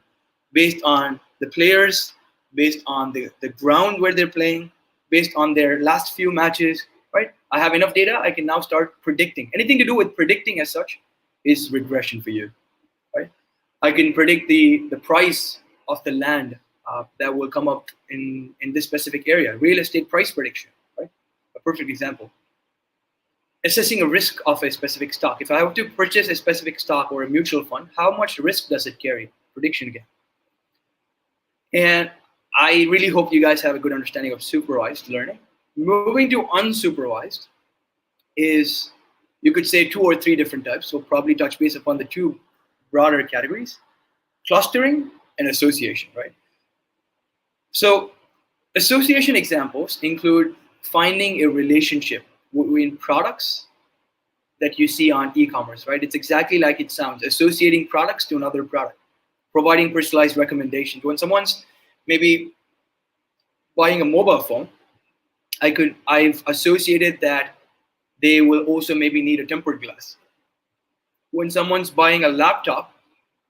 based on the players, based on the ground where they're playing, based on their last few matches, right? I have enough data, I can now start predicting. Anything to do with predicting as such is regression for you, right? I can predict the price of the land that will come up in this specific area, real estate price prediction, right? A perfect example. Assessing a risk of a specific stock. If I were to purchase a specific stock or a mutual fund, how much risk does it carry? Prediction again. And I really hope you guys have a good understanding of supervised learning. Moving to unsupervised is, you could say, 2 or 3 different types. So probably touch base upon the 2 broader categories: clustering and association, right? So association examples include finding a relationship between products that you see on e-commerce, right? It's exactly like it sounds, associating products to another product, providing personalized recommendations. When someone's maybe buying a mobile phone, I've associated that they will also maybe need a tempered glass. When someone's buying a laptop,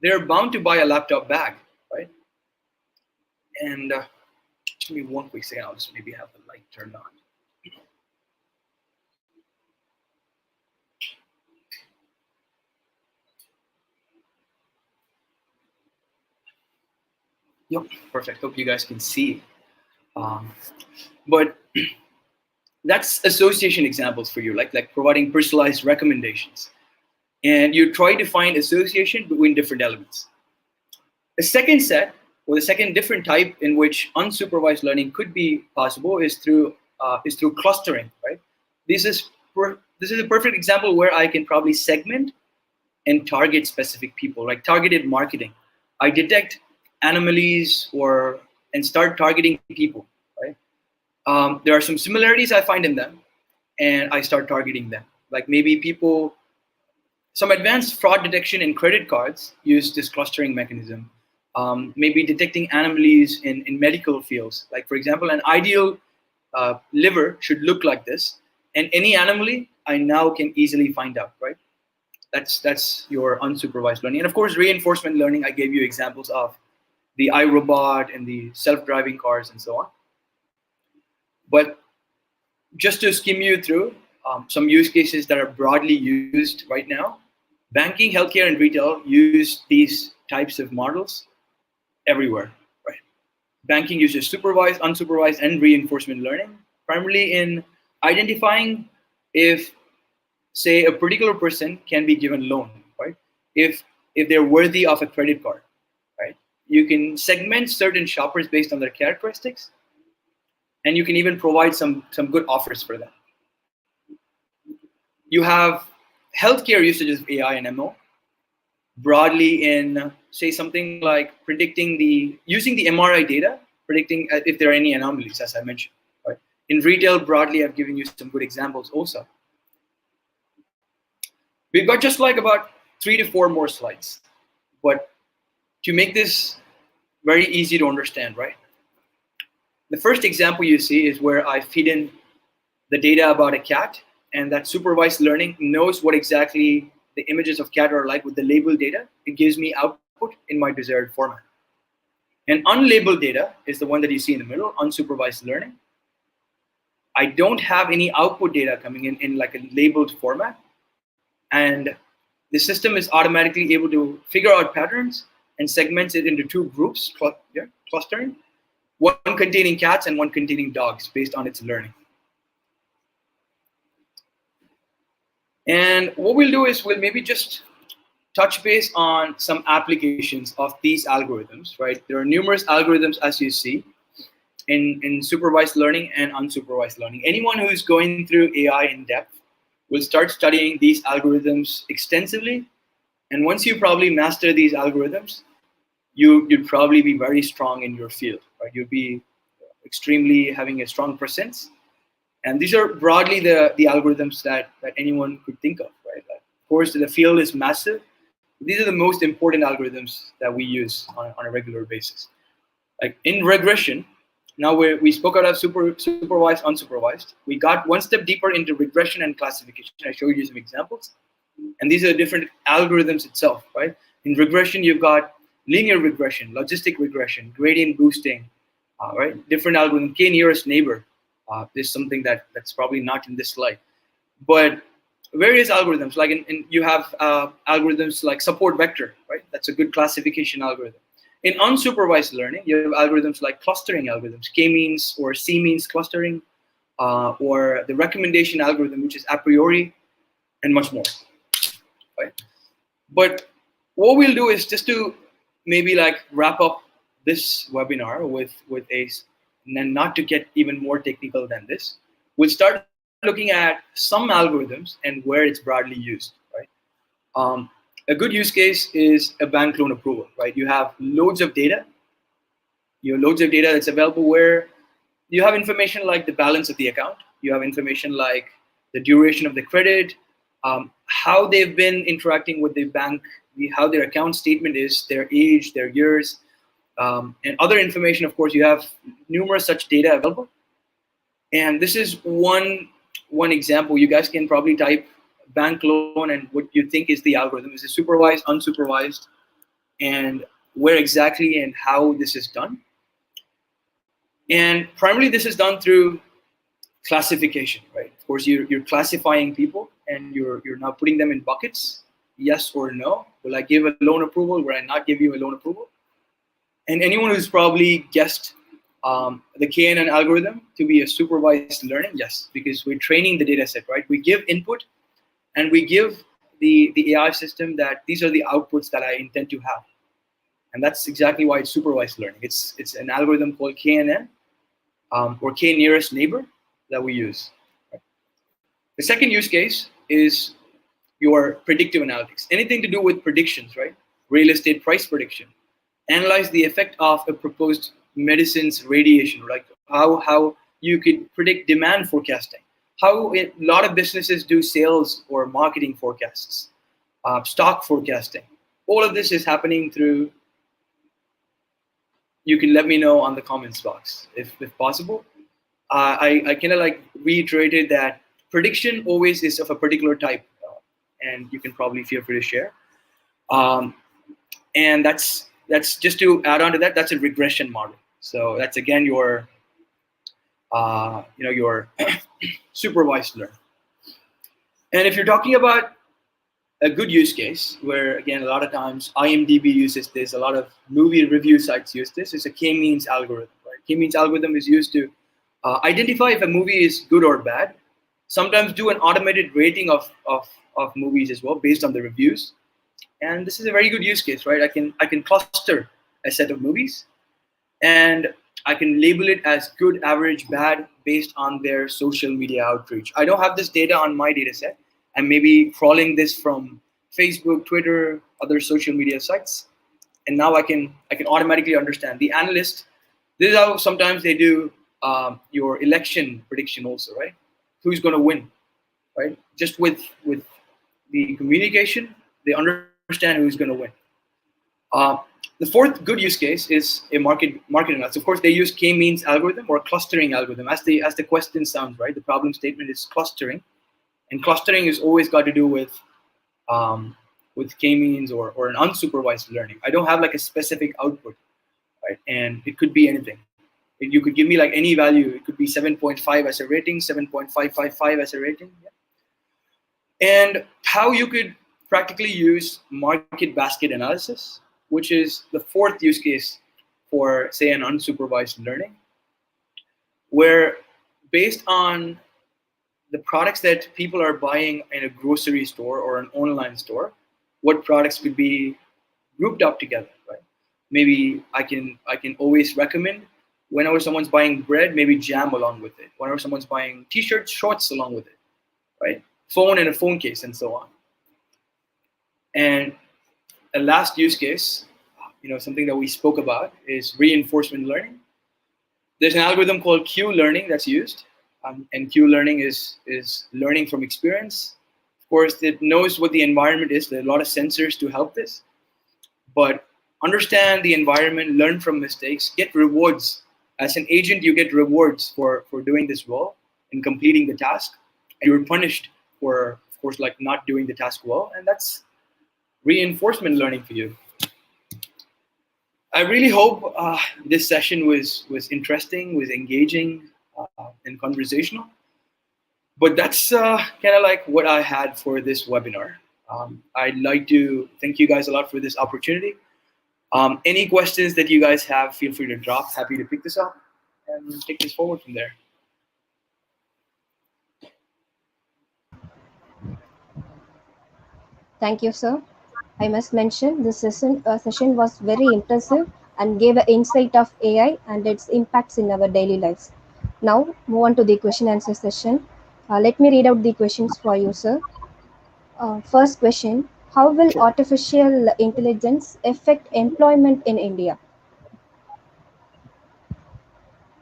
they're bound to buy a laptop bag, right? And just give me one quick second, I'll just maybe have the light turned on. Yep, perfect. Hope you guys can see. But that's association examples for you, like providing personalized recommendations. And you try to find association between different elements. The second set, or the second different type in which unsupervised learning could be possible is through clustering, right? This is a perfect example where I can probably segment and target specific people, like targeted marketing. I detect anomalies and start targeting people, right? There are some similarities I find in them, and I start targeting them. Like maybe people, some advanced fraud detection in credit cards use this clustering mechanism. Maybe detecting anomalies in medical fields. Like for example, an ideal liver should look like this, and any anomaly I now can easily find out, right? That's your unsupervised learning. And of course, reinforcement learning, I gave you examples of the iRobot and the self-driving cars and so on. But just to skim you through some use cases that are broadly used right now, banking, healthcare, and retail use these types of models everywhere, right? Banking uses supervised, unsupervised, and reinforcement learning, primarily in identifying if, say, a particular person can be given loan, right? If they're worthy of a credit card, right? You can segment certain shoppers based on their characteristics, and you can even provide some good offers for them. You have healthcare usages of AI and ML, broadly in, say, something like using the MRI data, predicting if there are any anomalies, as I mentioned, right? In retail, broadly, I've given you some good examples also. We've got just like about 3 to 4 more slides, but to make this very easy to understand, right? The first example you see is where I feed in the data about a cat, and that supervised learning knows what exactly the images of cat are like with the labeled data. It gives me output in my desired format. And unlabeled data is the one that you see in the middle, unsupervised learning. I don't have any output data coming in like a labeled format. And the system is automatically able to figure out patterns and segments it into 2 groups, clustering, one containing cats and one containing dogs based on its learning. And what we'll do is we'll maybe just touch base on some applications of these algorithms, right? There are numerous algorithms, as you see, in supervised learning and unsupervised learning. Anyone who's going through AI in depth will start studying these algorithms extensively. And once you probably master these algorithms, you'd probably be very strong in your field, right? You'll be extremely having a strong presence. And these are broadly the algorithms that anyone could think of, right? Of course, the field is massive. These are the most important algorithms that we use on a regular basis. Like in regression, now we spoke out of supervised, unsupervised. We got one step deeper into regression and classification. I showed you some examples. And these are different algorithms itself, right? In regression, you've got linear regression, logistic regression, gradient boosting, right? Different algorithm, k-nearest neighbor is something that's probably not in this slide. But various algorithms, like you have algorithms like support vector, right? That's a good classification algorithm. In unsupervised learning, you have algorithms like clustering algorithms, k-means or c-means clustering, or the recommendation algorithm, which is a priori, and much more, right? But what we'll do is just to maybe like wrap up this webinar with a, and then not to get even more technical than this, we'll start looking at some algorithms and where it's broadly used, right? A good use case is a bank loan approval, right? You have loads of data. You have loads of data that's available where you have information like the balance of the account. You have information like the duration of the credit, how they've been interacting with the bank, how their account statement is, their age, their years, and other information. Of course, you have numerous such data available. And this is one example. You guys can probably type bank loan and what you think is the algorithm. Is it supervised, unsupervised, and where exactly and how this is done. And primarily this is done through classification, right? Of course, you're classifying people and you're now putting them in buckets, yes or no. Will I give a loan approval? Will I not give you a loan approval? And anyone who's probably guessed the KNN algorithm to be a supervised learning, yes, because we're training the data set, right? We give input and we give the AI system that these are the outputs that I intend to have. And that's exactly why it's supervised learning. It's an algorithm called KNN, or k-nearest neighbor, that we use. Right? The second use case is your predictive analytics. Anything to do with predictions, right? Real estate price prediction. Analyze the effect of a proposed medicine's radiation, like how you could predict demand forecasting. How a lot of businesses do sales or marketing forecasts, stock forecasting. All of this is happening through. You can let me know on the comments box if possible. I kind of like reiterated that prediction always is of a particular type, and you can probably feel free to share. And that's just to add on to that. That's a regression model. So that's again your your supervised learning. And if you're talking about a good use case, where again a lot of times IMDb uses this, a lot of movie review sites use this, is a k-means algorithm. Right? K-means algorithm is used to identify if a movie is good or bad. Sometimes do an automated rating of movies as well based on the reviews. And this is a very good use case, right? I can cluster a set of movies, and I can label it as good, average, bad based on their social media outreach. I don't have this data on my data set. I'm maybe crawling this from Facebook, Twitter, other social media sites, and now I can automatically understand. The analyst, this is how sometimes they do your election prediction also, right? Who's going to win, right? Just with the communication, they understand who's going to win. The fourth good use case is a market analysis. Of course, they use k-means algorithm or clustering algorithm. As the question sounds, right? The problem statement is clustering, and clustering is always got to do with k-means or an unsupervised learning. I don't have like a specific output, right? And it could be anything. You could give me like any value. It could be 7.5 as a rating, 7.555 as a rating. Yeah. And how you could practically use market basket analysis, which is the fourth use case for, say, an unsupervised learning, where based on the products that people are buying in a grocery store or an online store, what products could be grouped up together, right? Maybe I can always recommend whenever someone's buying bread, maybe jam along with it. Whenever someone's buying t-shirts, shorts along with it, right? Phone and a phone case and so on. And a last use case, something that we spoke about is reinforcement learning. There's an algorithm called Q learning that's used, and Q learning is learning from experience. Of course, it knows what the environment is. There are a lot of sensors to help this, but understand the environment, learn from mistakes, get rewards. As an agent, you get rewards for doing this well and completing the task, and you're punished for, of course, like not doing the task well, and that's reinforcement learning for you. I really hope this session was interesting, was engaging, and conversational. But that's kind of like what I had for this webinar. I'd like to thank you guys a lot for this opportunity. Any questions that you guys have, feel free to drop. Happy to pick this up and take this forward from there. Thank you, sir. I must mention this session was very impressive and gave an insight of AI and its impacts in our daily lives. Now, move on to the question answer session. Let me read out the questions for you, sir. First question: how will Sure. artificial intelligence affect employment in India?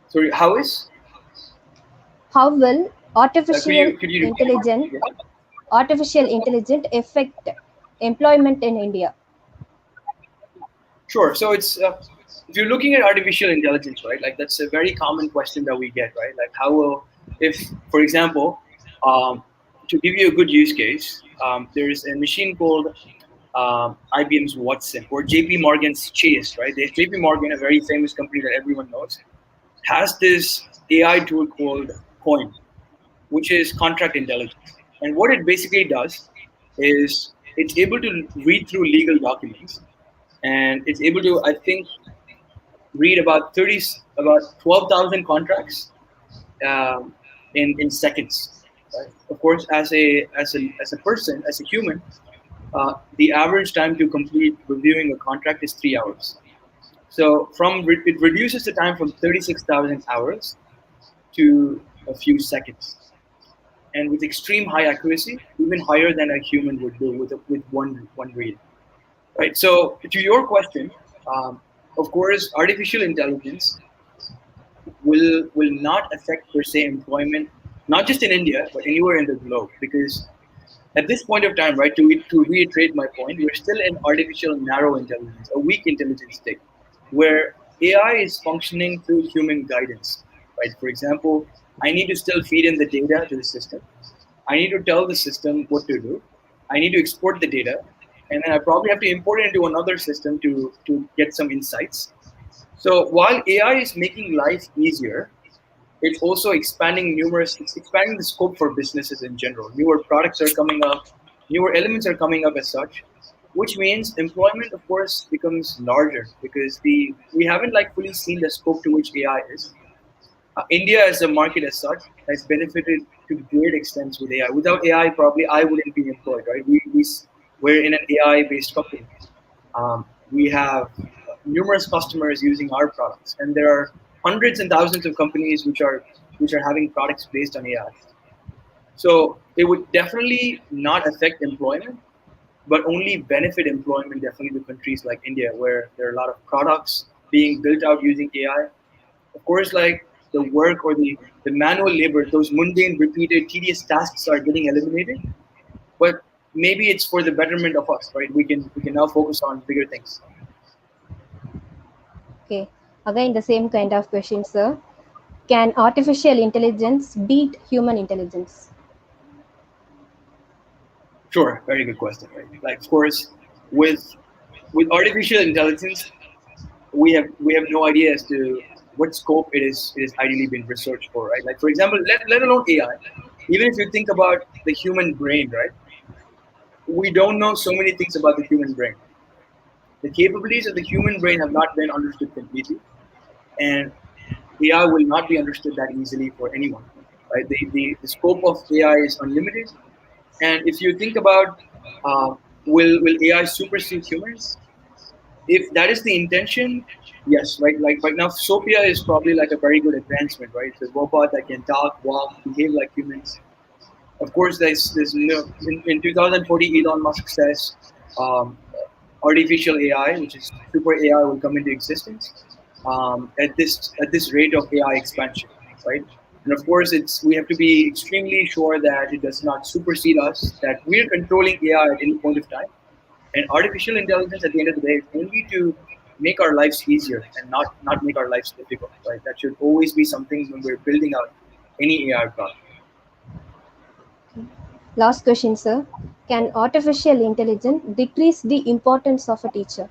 Sorry, how is? How will artificial Could you repeat? intelligence Yeah. affect employment in India? Sure. So it's if you're looking at artificial intelligence, right? Like that's a very common question that we get, right? Like how will, if, for example, to give you a good use case, there's a machine called IBM's Watson or JP Morgan's Chase, right? JP Morgan, a very famous company that everyone knows, has this AI tool called Coin, which is contract intelligence. And what it basically does is it's able to read through legal documents, and it's able to, I think, read about 12,000 contracts in seconds. Right? Of course, as a person, as a human, the average time to complete reviewing a contract is 3 hours. So it reduces the time from 36,000 hours to a few seconds, and with extreme high accuracy, even higher than a human would do with one read. Right. So to your question, of course, artificial intelligence will not affect per se employment, not just in India but anywhere in the globe, because at this point of time, right, to reiterate my point, we're still in artificial narrow intelligence, a weak intelligence state, where AI is functioning through human guidance. Right. For example, I need to still feed in the data to the system. I need to tell the system what to do. I need to export the data, and then I probably have to import it into another system to get some insights. So while AI is making life easier, it's expanding the scope for businesses in general. Newer products are coming up, newer elements are coming up as such, which means employment, of course, becomes larger because we haven't like fully seen the scope to which AI is. India as a market as such has benefited to great extents with AI. Without AI, probably I wouldn't be employed, right? We're in an AI-based company. We have numerous customers using our products, and there are hundreds and thousands of companies which are having products based on AI. So it would definitely not affect employment, but only benefit employment definitely to countries like India, where there are a lot of products being built out using AI. Of course, like the work or the manual labor, those mundane, repeated, tedious tasks are getting eliminated. But maybe it's for the betterment of us, right? We can now focus on bigger things. Okay. Again, the same kind of question, sir. Can artificial intelligence beat human intelligence? Sure, very good question, right? Like, of course, with artificial intelligence, we have no idea as to what scope it is ideally being researched for, right? Like, for example, let alone AI, even if you think about the human brain, right? We don't know so many things about the human brain. The capabilities of the human brain have not been understood completely, and AI will not be understood that easily for anyone, right? The scope of AI is unlimited, and if you think about will AI supersede humans? If that is the intention, yes, right. Like right now, Sophia is probably like a very good advancement, right? It's a robot that can talk, walk, behave like humans. Of course, there's in 2040, Elon Musk says artificial AI, which is super AI, will come into existence at this rate of AI expansion, right? And of course, we have to be extremely sure that it does not supersede us, that we're controlling AI at any point of time. And artificial intelligence, at the end of the day, is only to make our lives easier and not make our lives difficult, right? That should always be something when we're building out any AI product. Last question, sir. Can artificial intelligence decrease the importance of a teacher?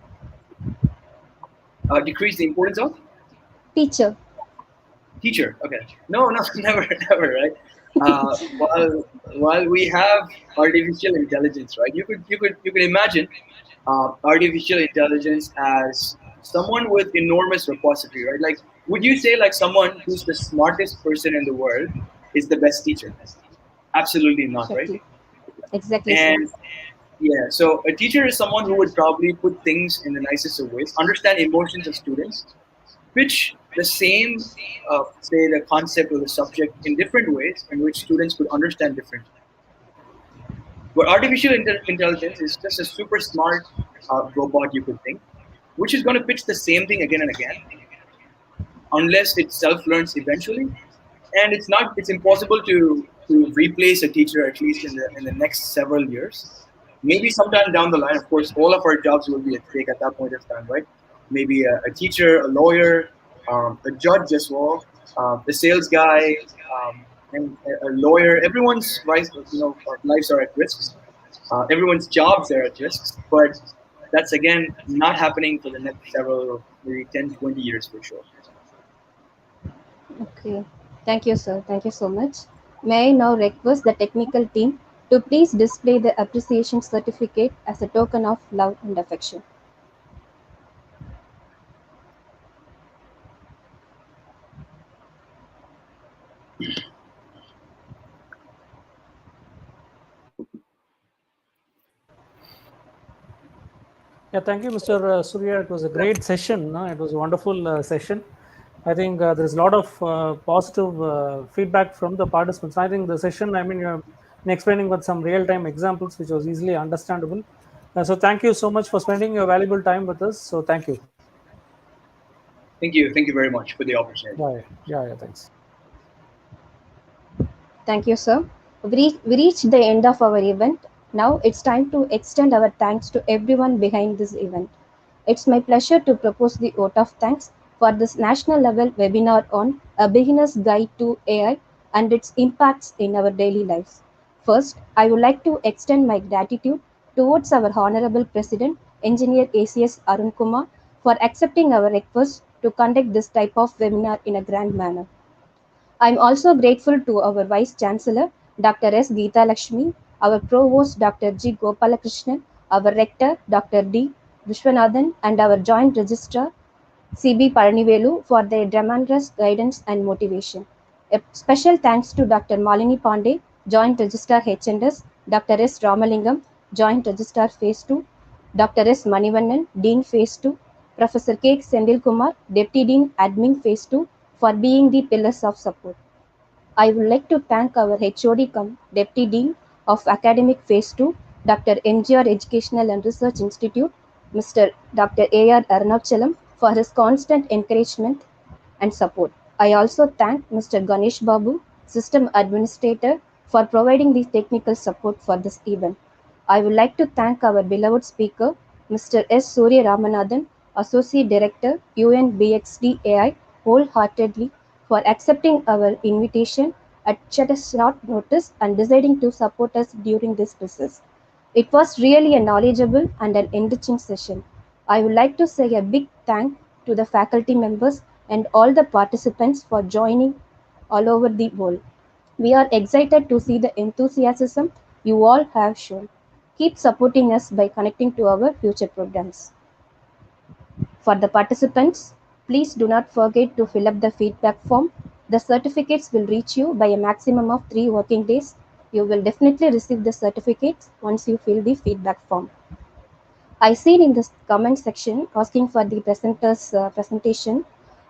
Decrease the importance of Teacher. teacher. Okay. No, no, never, never. Right. While we have artificial intelligence, right? You could imagine artificial intelligence as someone with enormous repository, right? Like, would you say like someone who's the smartest person in the world is the best teacher? Absolutely not, right? Exactly. Exactly, sir. And yeah, so a teacher is someone who would probably put things in the nicest of ways, understand emotions of students, pitch the same, say, the concept or the subject in different ways in which students could understand differently. But artificial intelligence is just a super smart robot, you could think, which is going to pitch the same thing again and again, unless it self learns eventually. And it's impossible to replace a teacher, at least in the next several years. Maybe sometime down the line, of course, all of our jobs will be at stake at that point of time, right? Maybe a teacher, a lawyer, a judge as well, the sales guy, and a lawyer. Everyone's lives are at risks. Everyone's jobs are at risks, but that's again not happening for the next several, maybe 10, 20 years for sure. Okay. Thank you, sir. Thank you so much. May I now request the technical team to please display the appreciation certificate as a token of love and affection. Yeah, thank you, Mr. Surya. It was a great session. No? It was a wonderful session. I think there's a lot of positive feedback from the participants. I think the session, I mean, you're explaining with some real-time examples, which was easily understandable. So thank you so much for spending your valuable time with us. So thank you. Thank you very much for the opportunity. Yeah, thanks. Thank you, sir. We reached the end of our event. Now it's time to extend our thanks to everyone behind this event. It's my pleasure to propose the vote of thanks for this national level webinar on A Beginner's Guide to AI and its impacts in our daily lives. First, I would like to extend my gratitude towards our Honorable President, Engineer ACS Arun Kumar, for accepting our request to conduct this type of webinar in a grand manner. I am also grateful to our Vice Chancellor, Dr. S. Geeta Lakshmi, our Provost, Dr. G. Gopalakrishnan, our Rector, Dr. D. Vishwanathan, and our Joint Registrar, C.B. Paranivelu, for their tremendous guidance and motivation. A special thanks to Dr. Malini Pandey, Joint Registrar H&S, Dr. S. Ramalingam, Joint Registrar Phase 2, Dr. S. Manivannan, Dean Phase 2, Professor K. Sendil Kumar, Deputy Dean Admin Phase 2, for being the pillars of support. I would like to thank our HOD cum Deputy Dean of Academic Phase 2, Dr. M.G.R. Educational and Research Institute, Mr. Dr. A.R. Arunachallam, for his constant encouragement and support. I also thank Mr. Ganesh Babu, System Administrator, for providing the technical support for this event. I would like to thank our beloved speaker, Mr. S. Surya Ramanathan, Associate Director, UNBXD AI, wholeheartedly for accepting our invitation at such a short notice and deciding to support us during this process. It was really a knowledgeable and an enriching session. I would like to say a big thank to the faculty members and all the participants for joining all over the world. We are excited to see the enthusiasm you all have shown. Keep supporting us by connecting to our future programs. For the participants, please do not forget to fill up the feedback form. The certificates will reach you by a maximum of 3 working days. You will definitely receive the certificates once you fill the feedback form. I seen in the comment section asking for the presenter's presentation.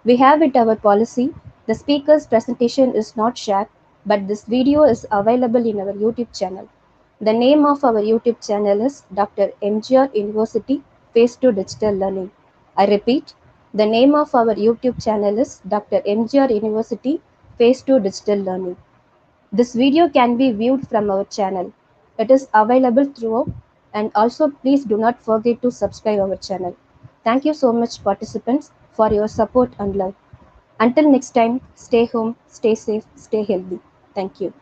We have it our policy. The speaker's presentation is not shared, but this video is available in our YouTube channel. The name of our YouTube channel is Dr.M.G.R. University Phase 2 Digital Learning. I repeat, the name of our YouTube channel is Dr.M.G.R. University Phase 2 Digital Learning. This video can be viewed from our channel. It is available throughout, and also please do not forget to subscribe our channel. Thank you so much participants for your support and love. Until next time, stay home, stay safe, stay healthy. Thank you.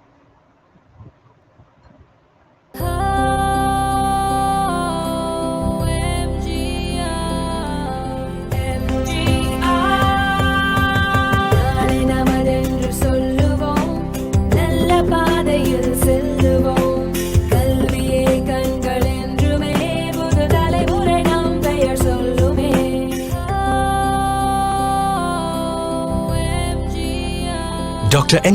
Dr.